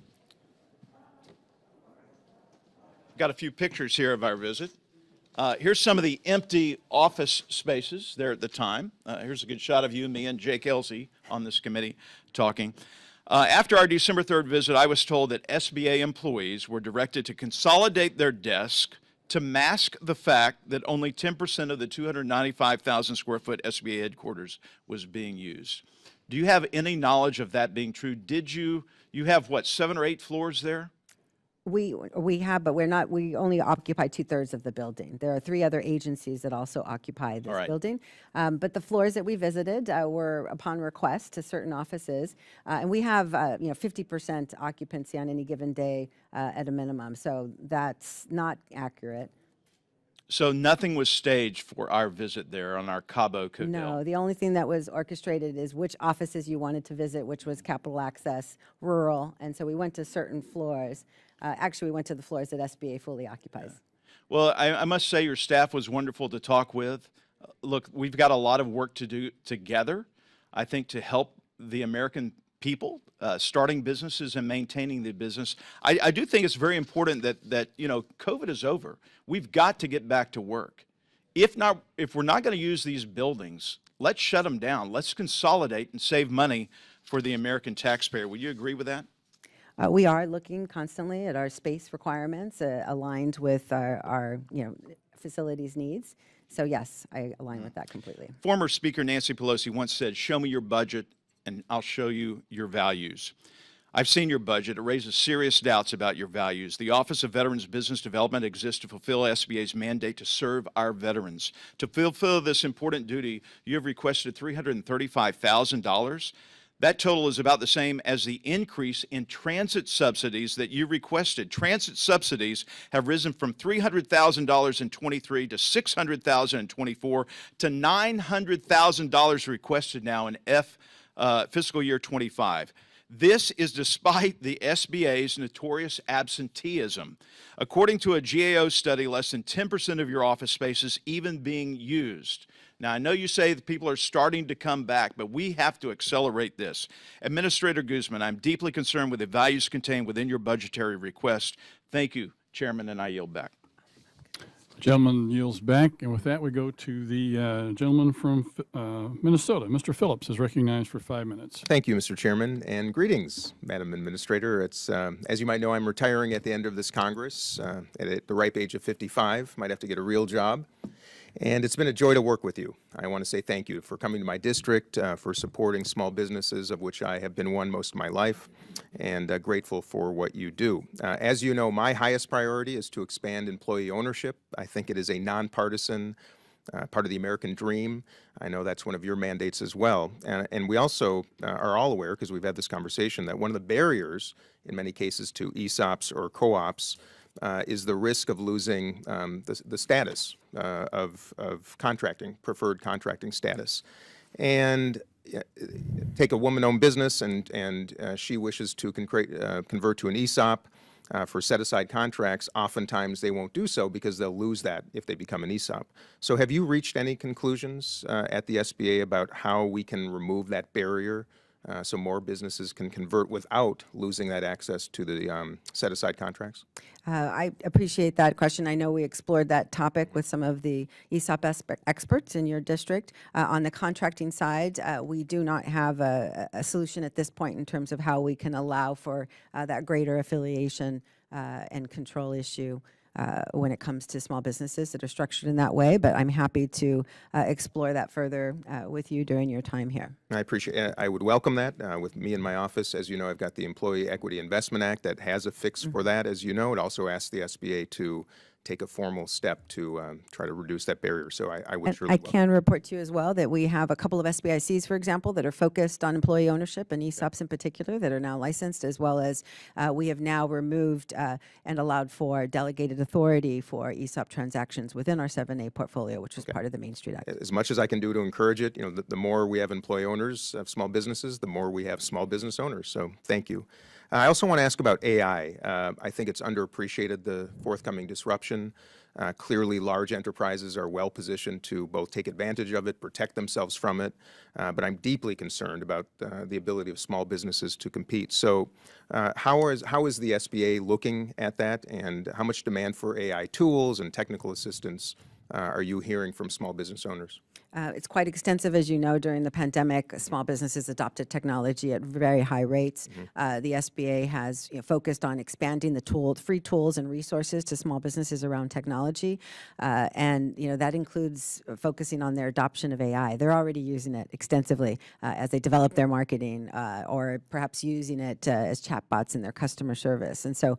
got a few pictures here of our visit. Here's some of the empty office spaces there at the time. Here's a good shot of you and me and Jake Elsey on this committee talking. After our December 3rd visit, I was told that SBA employees were directed to consolidate their desk to mask the fact that only 10% of the 295,000 square foot SBA headquarters was being used. Do you have any knowledge of that being true? Did you have what, 7 or 8 floors there? We have, but we only occupy 2/3 of the building. There are 3 other agencies that also occupy this building. But the floors that we visited were upon request to certain offices. And we have, 50% occupancy on any given day at a minimum. So that's not accurate. So nothing was staged for our visit there on our Cabo Cookville? No, the only thing that was orchestrated is which offices you wanted to visit, which was Capital Access, Rural. And so we went to certain floors. Actually, we went to the floors that SBA fully occupies. Yeah. Well, I must say your staff was wonderful to talk with. Look, we've got a lot of work to do together, I think, to help the American people starting businesses and maintaining the business. I do think it's very important that COVID is over. We've got to get back to work. If we're not going to use these buildings, let's shut them down. Let's consolidate and save money for the American taxpayer. Would you agree with that? We are looking constantly at our space requirements aligned with our facilities needs. So yes, I align with that completely. Former Speaker Nancy Pelosi once said, "Show me your budget and I'll show you your values." I've seen your budget. It raises serious doubts about your values. The Office of Veterans Business Development exists to fulfill SBA's mandate to serve our veterans. To fulfill this important duty, you have requested $335,000. That total is about the same as the increase in transit subsidies that you requested. Transit subsidies have risen from $300,000 in 23 to $600,000 in 24 to $900,000 requested now in fiscal year 25. This is despite the SBA's notorious absenteeism. According to a GAO study, less than 10% of your office space is even being used. Now, I know you say that people are starting to come back, but we have to accelerate this. Administrator Guzman, I'm deeply concerned with the values contained within your budgetary request. Thank you, Chairman, and I yield back. Gentleman yields back, and with that, we go to the gentleman from Minnesota. Mr. Phillips is recognized for 5 minutes. Thank you, Mr. Chairman, and greetings, Madam Administrator. It's as you might know, I'm retiring at the end of this Congress at the ripe age of 55. Might have to get a real job. And it's been a joy to work with you. I want to say thank you for coming to my district, for supporting small businesses, of which I have been one most of my life, and grateful for what you do. As you know, my highest priority is to expand employee ownership. I think it is a nonpartisan part of the American dream. I know that's one of your mandates as well. And we also are all aware, because we've had this conversation, that one of the barriers in many cases to ESOPs or co-ops is the risk of losing the status of contracting, preferred contracting status. And take a woman-owned business and she wishes to convert to an ESOP for set-aside contracts. Oftentimes they won't do so because they'll lose that if they become an ESOP. So have you reached any conclusions at the SBA about how we can remove that barrier so more businesses can convert without losing that access to the set-aside contracts? I appreciate that question. I know we explored that topic with some of the ESOP experts in your district. On the contracting side, we do not have a solution at this point in terms of how we can allow for that greater affiliation and control issue when it comes to small businesses that are structured in that way, but I'm happy to explore that further with you during your time here. I appreciate it. I would welcome that. With me in my office, as you know, I've got the Employee Equity Investment Act that has a fix for that, as you know. It also asks the SBA to take a formal step to try to reduce that barrier. So I would surely I can report to you as well that we have a couple of SBICs, for example, that are focused on employee ownership and ESOPs in particular that are now licensed, as well as we have now removed and allowed for delegated authority for ESOP transactions within our 7A portfolio, which was part of the Main Street Act. as much as I can do to encourage it, the more we have employee owners of small businesses, the more we have small business owners. So thank you. I also want to ask about AI. I think it's underappreciated, the forthcoming disruption. Clearly, large enterprises are well positioned to both take advantage of it, protect themselves from it, but I'm deeply concerned about the ability of small businesses to compete. So how is the SBA looking at that, and how much demand for AI tools and technical assistance are you hearing from small business owners? It's quite extensive, as you know. During the pandemic, small businesses adopted technology at very high rates. The SBA has focused on expanding the free tools and resources to small businesses around technology, and that includes focusing on their adoption of AI. They're already using it extensively as they develop their marketing, or perhaps using it as chatbots in their customer service. And so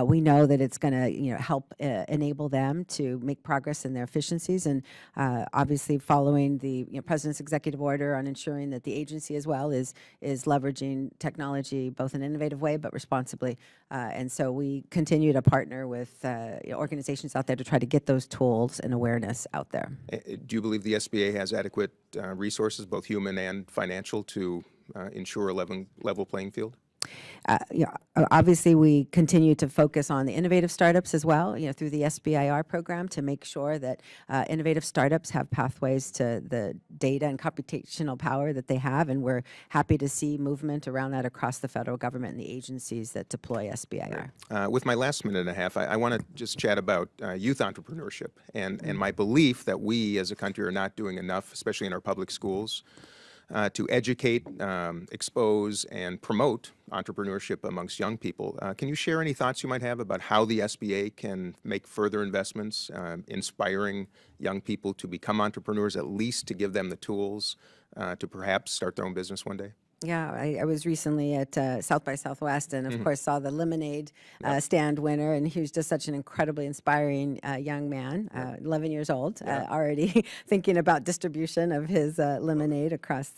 we know that it's going to help enable them to make progress in their efficiencies, and obviously following the President's executive order on ensuring that the agency as well is leveraging technology both in an innovative way but responsibly. And so we continue to partner with organizations out there to try to get those tools and awareness out there. Do you believe the SBA has adequate resources, both human and financial, to ensure a level playing field? Obviously, we continue to focus on the innovative startups as well, through the SBIR program, to make sure that innovative startups have pathways to the data and computational power that they have, and we're happy to see movement around that across the federal government and the agencies that deploy SBIR. With my last minute and a half, I want to just chat about youth entrepreneurship and my belief that we as a country are not doing enough, especially in our public schools, to educate, expose, and promote entrepreneurship amongst young people. Can you share any thoughts you might have about how the SBA can make further investments, inspiring young people to become entrepreneurs, at least to give them the tools to perhaps start their own business one day? Yeah, I was recently at South by Southwest, and of course saw the lemonade stand winner, and he was just such an incredibly inspiring young man, 11 years old, already thinking about distribution of his lemonade across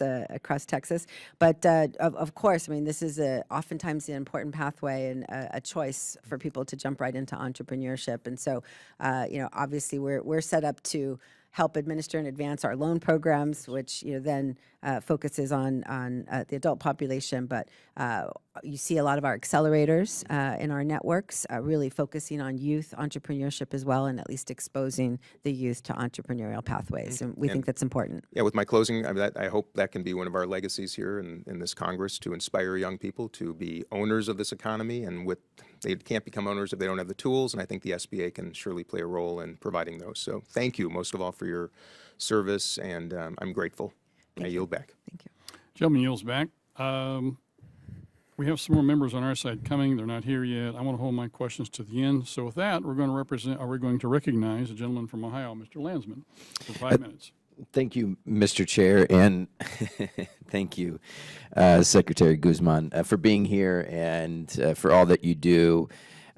Texas. But of course, I mean, this is oftentimes an important pathway and a choice for people to jump right into entrepreneurship. And so, obviously we're set up to help administer and advance our loan programs, which then focuses on the adult population. But you see a lot of our accelerators in our networks really focusing on youth entrepreneurship as well, and at least exposing the youth to entrepreneurial pathways. And we think that's important. Yeah, with my closing, I hope that can be one of our legacies here in this Congress, to inspire young people to be owners of this economy. And they can't become owners if they don't have the tools, and I think the SBA can surely play a role in providing those. So thank you, most of all, for your service, and I'm grateful. I yield back. Thank you. Gentleman yields back. We have some more members on our side coming. They're not here yet. I want to hold my questions to the end. So with that, we're going to recognize a gentleman from Ohio, Mr. Landsman, for 5 minutes. Thank you, Mr. Chair, and thank you, Secretary Guzman, for being here and for all that you do.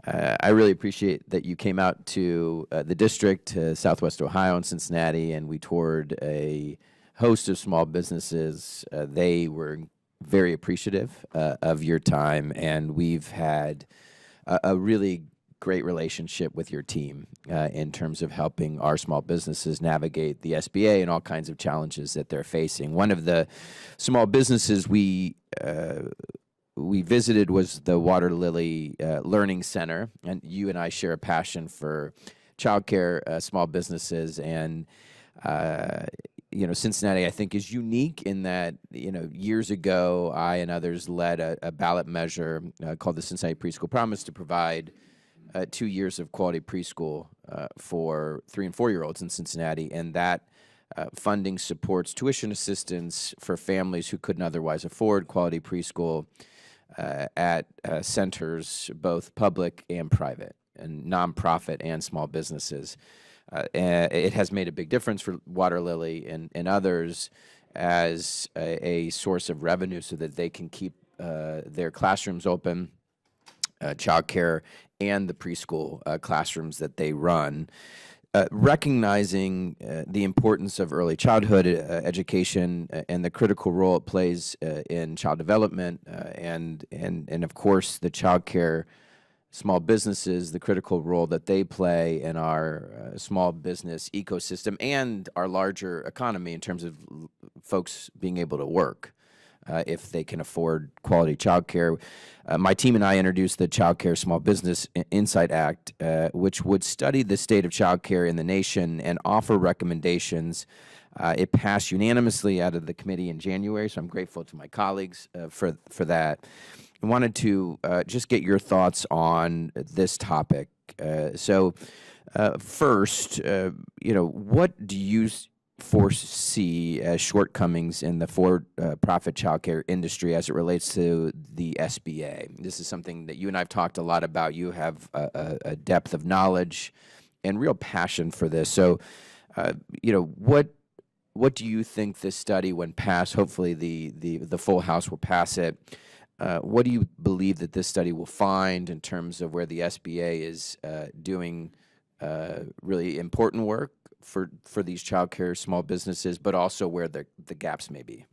I really appreciate that you came out to the district, Southwest Ohio and Cincinnati, and we toured a host of small businesses. They were very appreciative of your time, and we've had a really great relationship with your team in terms of helping our small businesses navigate the SBA and all kinds of challenges that they're facing. One of the small businesses we visited was the Water Lily Learning Center, and you and I share a passion for childcare small businesses, and Cincinnati, I think, is unique in that, years ago, I and others led a ballot measure called the Cincinnati Preschool Promise to provide 2 years of quality preschool for 3 and 4-year-olds in Cincinnati, and that funding supports tuition assistance for families who couldn't otherwise afford quality preschool at centers, both public and private, and nonprofit and small businesses. And it has made a big difference for Water Lily and others as a source of revenue so that they can keep their classrooms open, childcare, and the preschool classrooms that they run. Recognizing the importance of early childhood education and the critical role it plays in child development, and of course the child care small businesses, the critical role that they play in our small business ecosystem and our larger economy in terms of folks being able to work if they can afford quality child care. My team and I introduced the Child Care Small Business Insight Act, which would study the state of child care in the nation and offer recommendations. It passed unanimously out of the committee in January, so I'm grateful to my colleagues for that. I wanted to just get your thoughts on this topic. First, what do you foresee as shortcomings in the for-profit childcare industry as it relates to the SBA? This is something that you and I have talked a lot about. You have a depth of knowledge and real passion for this. So, what do you think this study, when passed, hopefully the full House will pass it, what do you believe that this study will find in terms of where the SBA is doing really important work for these child care small businesses, but also where the gaps may be?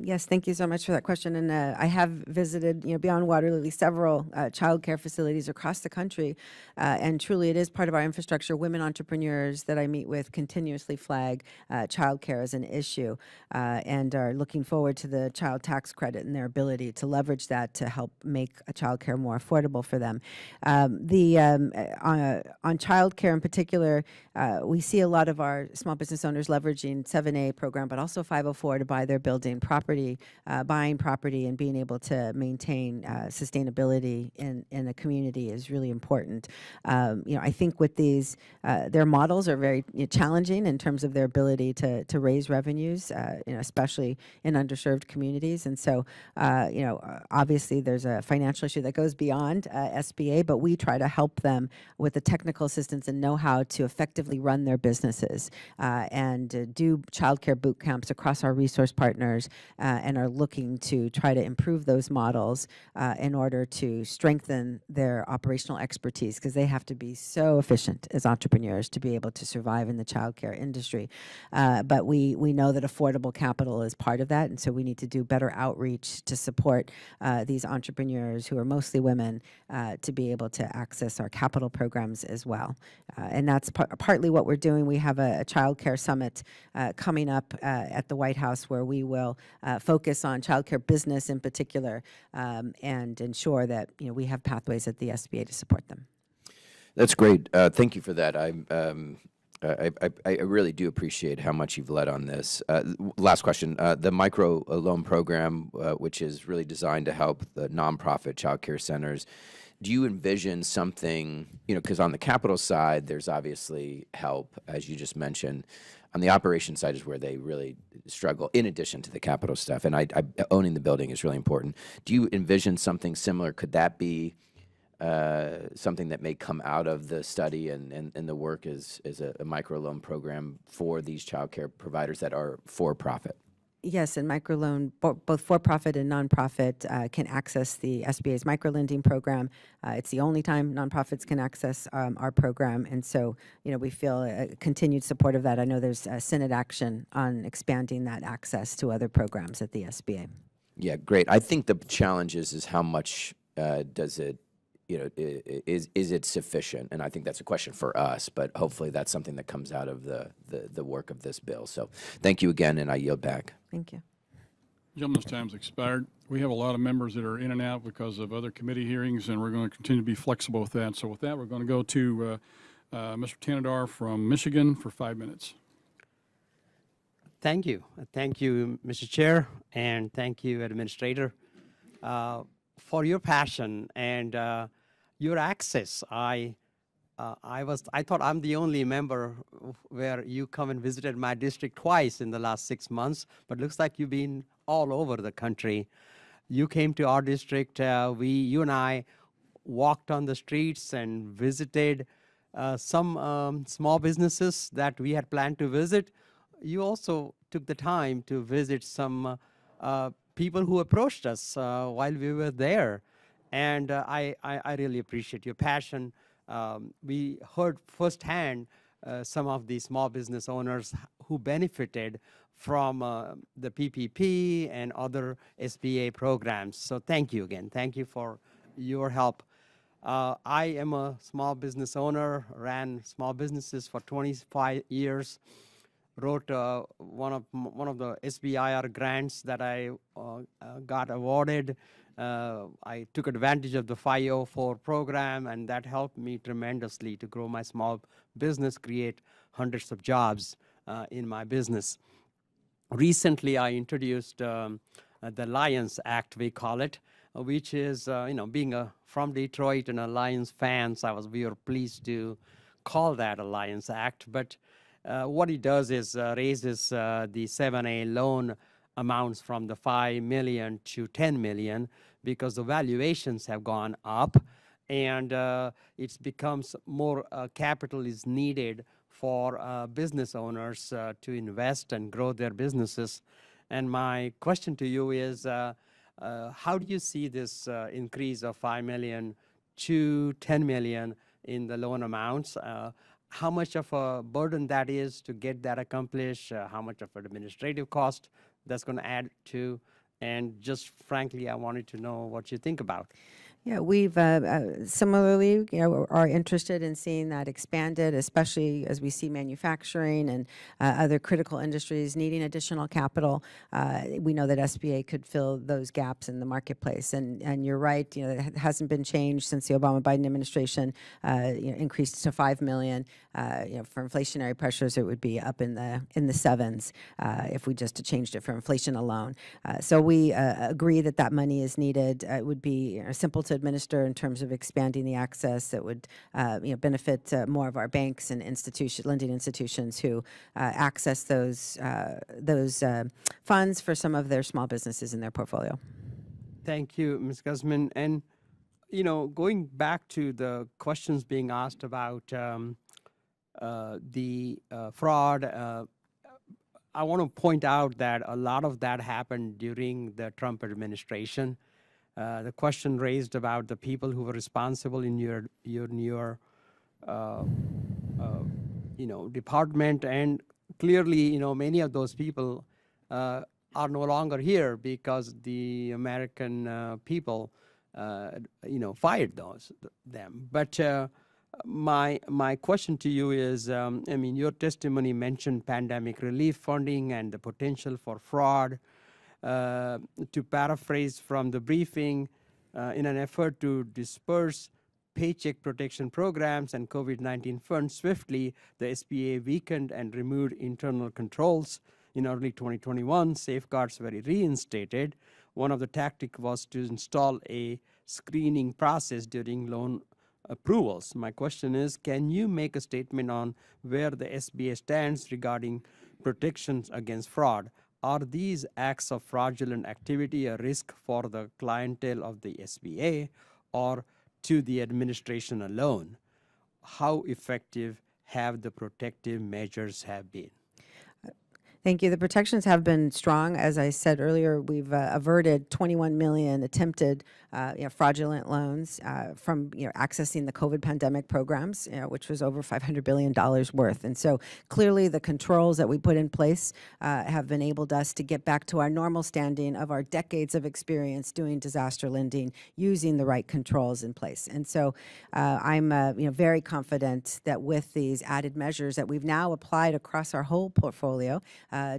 Yes, thank you so much for that question. And I have visited, beyond Water Lily, several child care facilities across the country. And truly, it is part of our infrastructure. Women entrepreneurs that I meet with continuously flag child care as an issue and are looking forward to the child tax credit and their ability to leverage that to help make child care more affordable for them. On child care in particular, we see a lot of our small business owners leveraging 7A program, but also 504 to buy their building property, buying property and being able to maintain sustainability in a community is really important. I think with these, their models are very challenging in terms of their ability to raise revenues, especially in underserved communities. And so, obviously there's a financial issue that goes beyond SBA, but we try to help them with the technical assistance and know-how to effectively run their businesses and do childcare boot camps across our resource partners and are looking to try to improve those models in order to strengthen their operational expertise, because they have to be so efficient as entrepreneurs to be able to survive in the childcare industry. But we know that affordable capital is part of that, and so we need to do better outreach to support these entrepreneurs, who are mostly women, to be able to access our capital programs as well. And that's partly what we're doing. We have a child care summit coming up at the White House, where we will focus on childcare business in particular and ensure that we have pathways at the SBA to support them. That's great. Thank you for that. I really do appreciate how much you've led on this. Last question. The micro loan program, which is really designed to help the nonprofit child care centers, do you envision something, because on the capital side, there's obviously help, as you just mentioned. On the operations side is where they really struggle, in addition to the capital stuff. And owning the building is really important. Do you envision something similar? Could that be something that may come out of the study and the work as a microloan program for these child care providers that are for-profit? Yes, and microloan, both for-profit and nonprofit, can access the SBA's microlending program. It's the only time nonprofits can access our program, and so we feel a continued support of that. I know there's Senate action on expanding that access to other programs at the SBA. Yeah, great. I think the challenge is how much does it, is it sufficient? And I think that's a question for us, but hopefully that's something that comes out of the work of this bill. So thank you again, and I yield back. Thank you. Gentlemen's time's expired. We have a lot of members that are in and out because of other committee hearings, and we're going to continue to be flexible with that. So with that, we're going to go to Mr. Tanadar from Michigan for 5 minutes. Thank you. Thank you, Mr. Chair, and thank you, Administrator, for your passion and your access. I thought I'm the only member where you come and visited my district twice in the last 6 months, but looks like you've been all over the country. You came to our district. You and I walked on the streets and visited some small businesses that we had planned to visit. You also took the time to visit some people who approached us while we were there. And I really appreciate your passion. We heard firsthand some of the small business owners who benefited from the PPP and other SBA programs. So thank you again. Thank you for your help. I am a small business owner, ran small businesses for 25 years, wrote one of the SBIR grants that I got awarded. I took advantage of the 504 program, and that helped me tremendously to grow my small business, create hundreds of jobs in my business. Recently, I introduced the Lions Act, we call it, which is, being from Detroit and a Lions fan, we were pleased to call that a Lions Act. But what it does is raises the 7A loan amounts from the 5 million to 10 million because the valuations have gone up, and it becomes more capital is needed for business owners to invest and grow their businesses. And my question to you is, how do you see this increase of 5 million to 10 million in the loan amounts? How much of a burden that is to get that accomplished? How much of an administrative cost that's going to add to? And just frankly, I wanted to know what you think about. Yeah, we've similarly, are interested in seeing that expanded, especially as we see manufacturing and other critical industries needing additional capital. We know that SBA could fill those gaps in the marketplace, and you're right. It hasn't been changed since the Obama-Biden administration increased to 5 million. For inflationary pressures, it would be up in the sevens if we just changed it for inflation alone. So we agree that that money is needed. It would be simple to administer in terms of expanding the access that would benefit more of our banks and lending institutions who access those funds for some of their small businesses in their portfolio. Thank you, Ms. Guzman. And going back to the questions being asked about the fraud, I want to point out that a lot of that happened during the Trump administration. The question raised about the people who were responsible in your department, and clearly, many of those people are no longer here because the American people, fired them. But my question to you is, your testimony mentioned pandemic relief funding and the potential for fraud. To paraphrase from the briefing, in an effort to disperse paycheck protection programs and COVID-19 funds swiftly, the SBA weakened and removed internal controls. In early 2021, safeguards were reinstated. One of the tactics was to install a screening process during loan approvals. My question is, can you make a statement on where the SBA stands regarding protections against fraud? Are these acts of fraudulent activity a risk for the clientele of the SBA or to the administration alone? How effective have the protective measures have been? Thank you. The protections have been strong. As I said earlier, we've averted 21 million attempted fraudulent loans from accessing the COVID pandemic programs, which was over $500 billion worth. And so clearly the controls that we put in place have enabled us to get back to our normal standing of our decades of experience doing disaster lending, using the right controls in place. And so I'm very confident that with these added measures that we've now applied across our whole portfolio,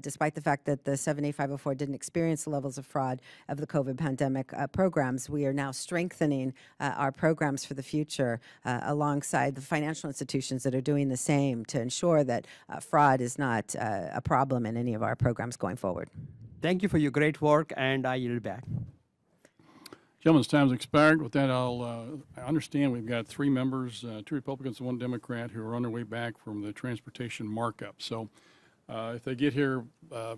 despite the fact that the 78504 didn't experience the levels of fraud of the COVID pandemic programs, we are now strengthening our programs for the future alongside the financial institutions that are doing the same to ensure that fraud is not a problem in any of our programs going forward. Thank you for your great work, and I yield back. Gentlemen's time's expired. With that, I understand we've got 3 members, 2 Republicans and 1 Democrat, who are on their way back from the transportation markup. So if they get here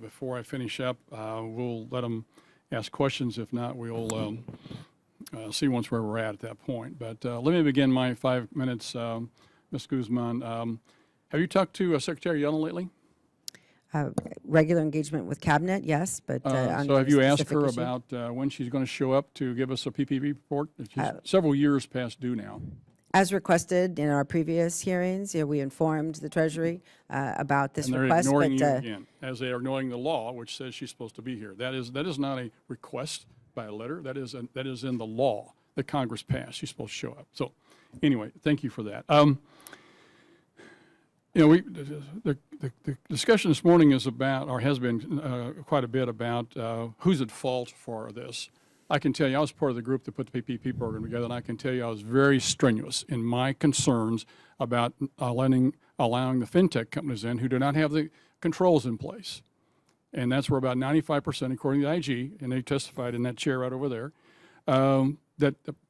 before I finish up, we'll let them ask questions. If not, we'll see once where we're at that point. But let me begin my 5 minutes. Ms. Guzman, have you talked to Secretary Yellen lately? Regular engagement with cabinet, yes, but so have you asked her about when she's going to show up to give us a PPP report? She's several years past due now. As requested in our previous hearings, we informed the Treasury about this and they're request. Ignoring you again, as they are ignoring the law, which says she's supposed to be here. That is not a request by a letter. That is in the law that Congress passed. She's supposed to show up. So, anyway, thank you for that. The discussion this morning is about, or has been quite a bit about, who's at fault for this. I can tell you, I was part of the group that put the PPP program together, and I can tell you I was very strenuous in my concerns about allowing the fintech companies in who do not have the controls in place. And that's where about 95%, according to the IG, and they testified in that chair right over there,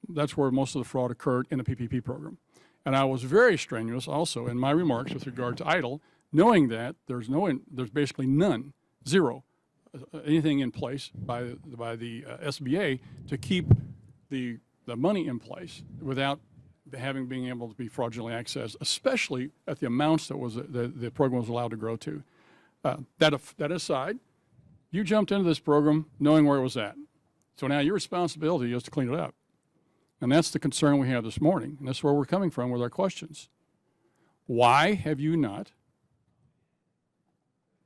that's where most of the fraud occurred in the PPP program. And I was very strenuous also in my remarks with regard to EIDL, knowing that there's basically none, zero, anything in place by the SBA to keep the money in place without being able to be fraudulently accessed, especially at the amounts that the program was allowed to grow to. That aside, you jumped into this program knowing where it was at. So now your responsibility is to clean it up. And that's the concern we have this morning, and that's where we're coming from with our questions. Why have you not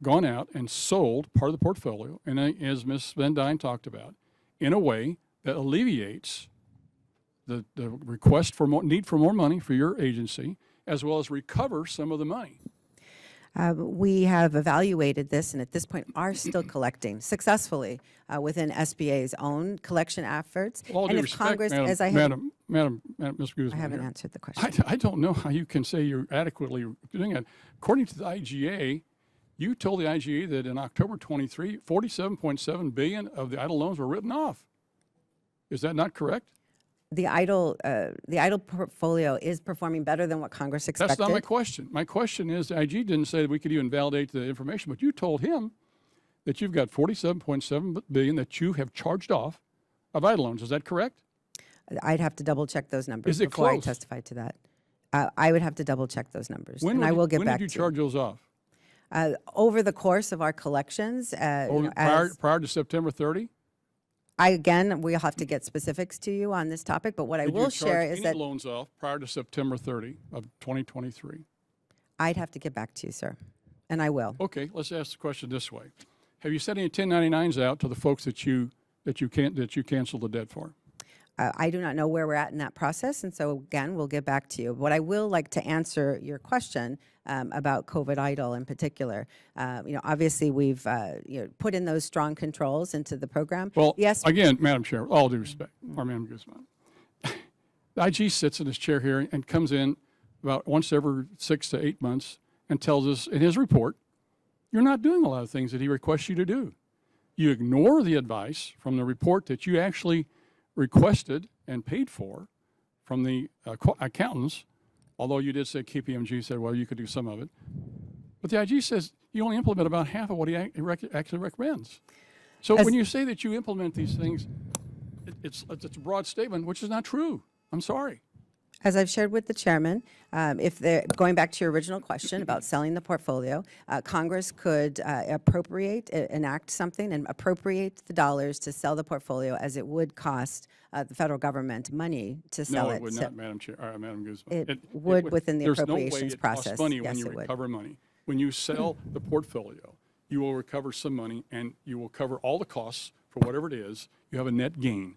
gone out and sold part of the portfolio, and as Ms. Van Dyne talked about, in a way that alleviates the request for need for more money for your agency, as well as recover some of the money? We have evaluated this and at this point are still collecting successfully within SBA's own collection efforts. With all due respect, Congress, Madam, as I Madam, Ms. Guzman, I haven't here, answered the question. I don't know how you can say you're adequately doing it. According to the IGA, you told the IGA that in October 23, 47.7 billion of the EIDL loans were written off. Is that not correct? The EIDL portfolio is performing better than what Congress expected. That's not my question. My question is, the IG didn't say that we could even validate the information, but you told him that you've got 47.7 billion that you have charged off of EIDL loans. Is that correct? I'd have to double check those numbers Is it before I close? testify to that. I would have to double check those numbers, When and I will get when back did you to charge those off? over the course of our collections. Prior to September 30? We'll have to get specifics to you on this topic, but what I will share is that loans off prior to September 30 of 2023? I'd have to get back to you, sir, and I will. Okay, let's ask the question this way: have you sent any 1099s out to the folks that you canceled the debt for? I do not know where we're at in that process, and so again, we'll get back to you. What I will like to answer your question about COVID EIDL in particular. Obviously we've put in those strong controls into the program. Well, yes. Again, Madam Chair, with all due respect, or Madam Guzman, the IG sits in his chair here and comes in about once every 6 to 8 months and tells us in his report, you're not doing a lot of things that he requests you to do. You ignore the advice from the report that you actually requested and paid for from the accountants, although you did say KPMG said, well, you could do some of it. But the IG says you only implement about half of what he actually recommends. So when you say that you implement these things, it's a broad statement, which is not true. I'm sorry. As I've shared with the chairman, going back to your original question about selling the portfolio, Congress could enact something and appropriate the dollars to sell the portfolio as it would cost the federal government money to sell it. No, it would not, Madam Chair, Madam Guzman. It would within the appropriations There's no way process. it costs money when Yes, you it would. recover money. When you sell the portfolio, you will recover some money and you will cover all the costs for whatever it is. You have a net gain.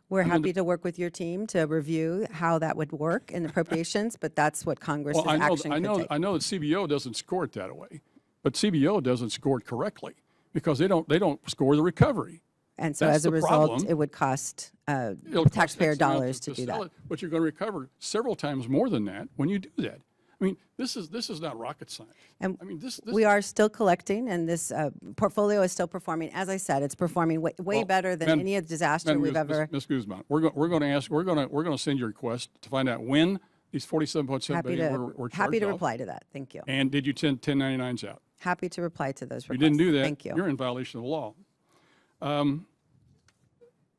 We're happy to work with your team to review how that would work in appropriations, but that's what Congress's action could take. I know that CBO doesn't score it that way. but CBO doesn't score it correctly because they don't score the recovery. And so That's as a the result, problem. it would cost It'll cost taxpayer X amount dollars to do sell that. it, but you're going to recover several times more than that when you do that. I mean, this is not rocket science. And I mean, this we are still collecting, and this portfolio is still performing. As I said, it's performing way Well, better than Madam- any of the disaster Madam we've Ms. ever. Ms. Guzman, we're going to send you a request to find out when these 47.7 Happy billion to were charged happy to off. reply to that. Thank you. And did you send 1099s out? Happy to reply to those You requests. didn't do that. Thank you. You're in violation of the law.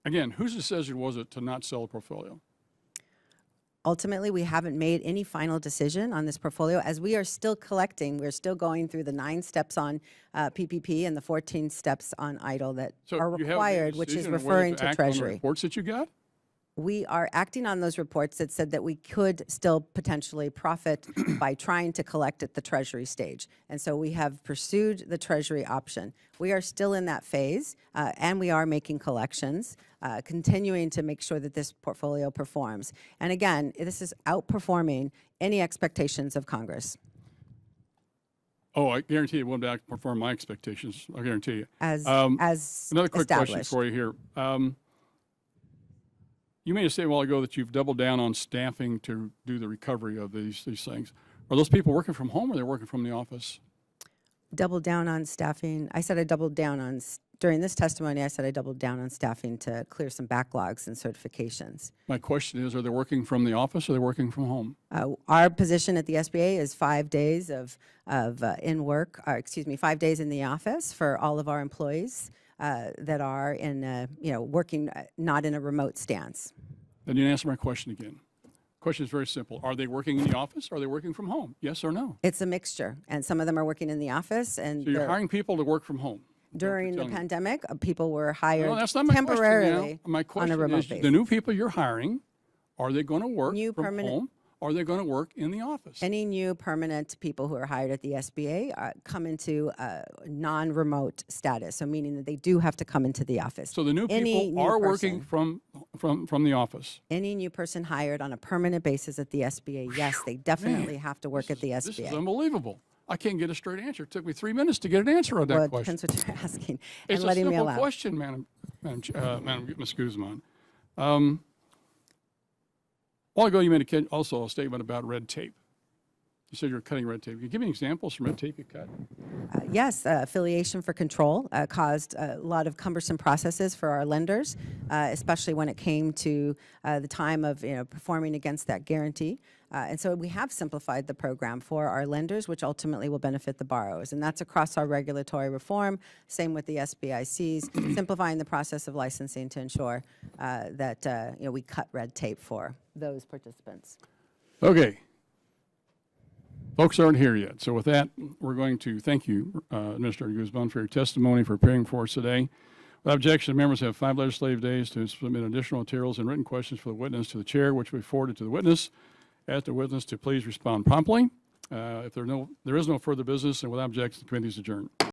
Again, whose decision was it to not sell the portfolio? Ultimately, we haven't made any final decision on this portfolio. As we are still collecting, we're still going through the 9 steps on PPP and the 14 steps on EIDL that So are you haven't made a required, which is decision on whether referring to act on the Treasury. reports that you got? We are acting on those reports that said that we could still potentially profit by trying to collect at the Treasury stage. And so we have pursued the Treasury option. We are still in that phase, and we are making collections, continuing to make sure that this portfolio performs. And again, this is outperforming any expectations of Congress. Oh, I guarantee it won't outperform my expectations. I guarantee you. As Another quick question established. for you here. You made a statement a while ago that you've doubled down on staffing to do the recovery of these things. Are those people working from home or they're working from the office? Double down on staffing. I said I doubled down on, during this testimony, I said I doubled down on staffing to clear some backlogs and certifications. My question is, are they working from the office or are they working from home? Our position at the SBA is 5 days of in work, or excuse me, 5 days in the office for all of our employees that are in, working not in a remote stance. Then you answer my question again. Question is very simple. Are they working in the office or are they working from home? Yes or no? It's a mixture, and some of them are working in the office. And So you're hiring people to work from home? during the telling me. pandemic, people were hired No, that's not my temporarily question now. My on question a remote is, basis. the new people you're hiring, are they going to work New from permanent- home? Or are they going to work in the office? Any new permanent people who are hired at the SBA come into non-remote status, so meaning that they do have to come into the office. So the new Any people new are person- working from the office? Any new person hired on a permanent basis at the SBA, yes, they definitely have to work at the This is SBA. unbelievable. I can't get a straight answer. It took me 3 minutes to get an answer on that Well, it question. depends what you're asking It's and a letting me simple allow. question, Madam Ms. Guzman. A while ago, you made also a statement about red tape. You said you're cutting red tape. Can you give me examples from red tape you cut? Yes, affiliation for control caused a lot of cumbersome processes for our lenders, especially when it came to the time of performing against that guarantee. And so we have simplified the program for our lenders, which ultimately will benefit the borrowers. And that's across our regulatory reform, same with the SBICs, simplifying the process of licensing to ensure that we cut red tape for those participants. Okay. Folks aren't here yet. So with that, we're going to thank you, Administrator Guzman, for your testimony, for appearing for us today. Without objection, members have 5 legislative days to submit additional materials and written questions for the witness to the chair, which will be forwarded to the witness. Ask the witness to please respond promptly. If there is no further business, and without objection, the committee is adjourned.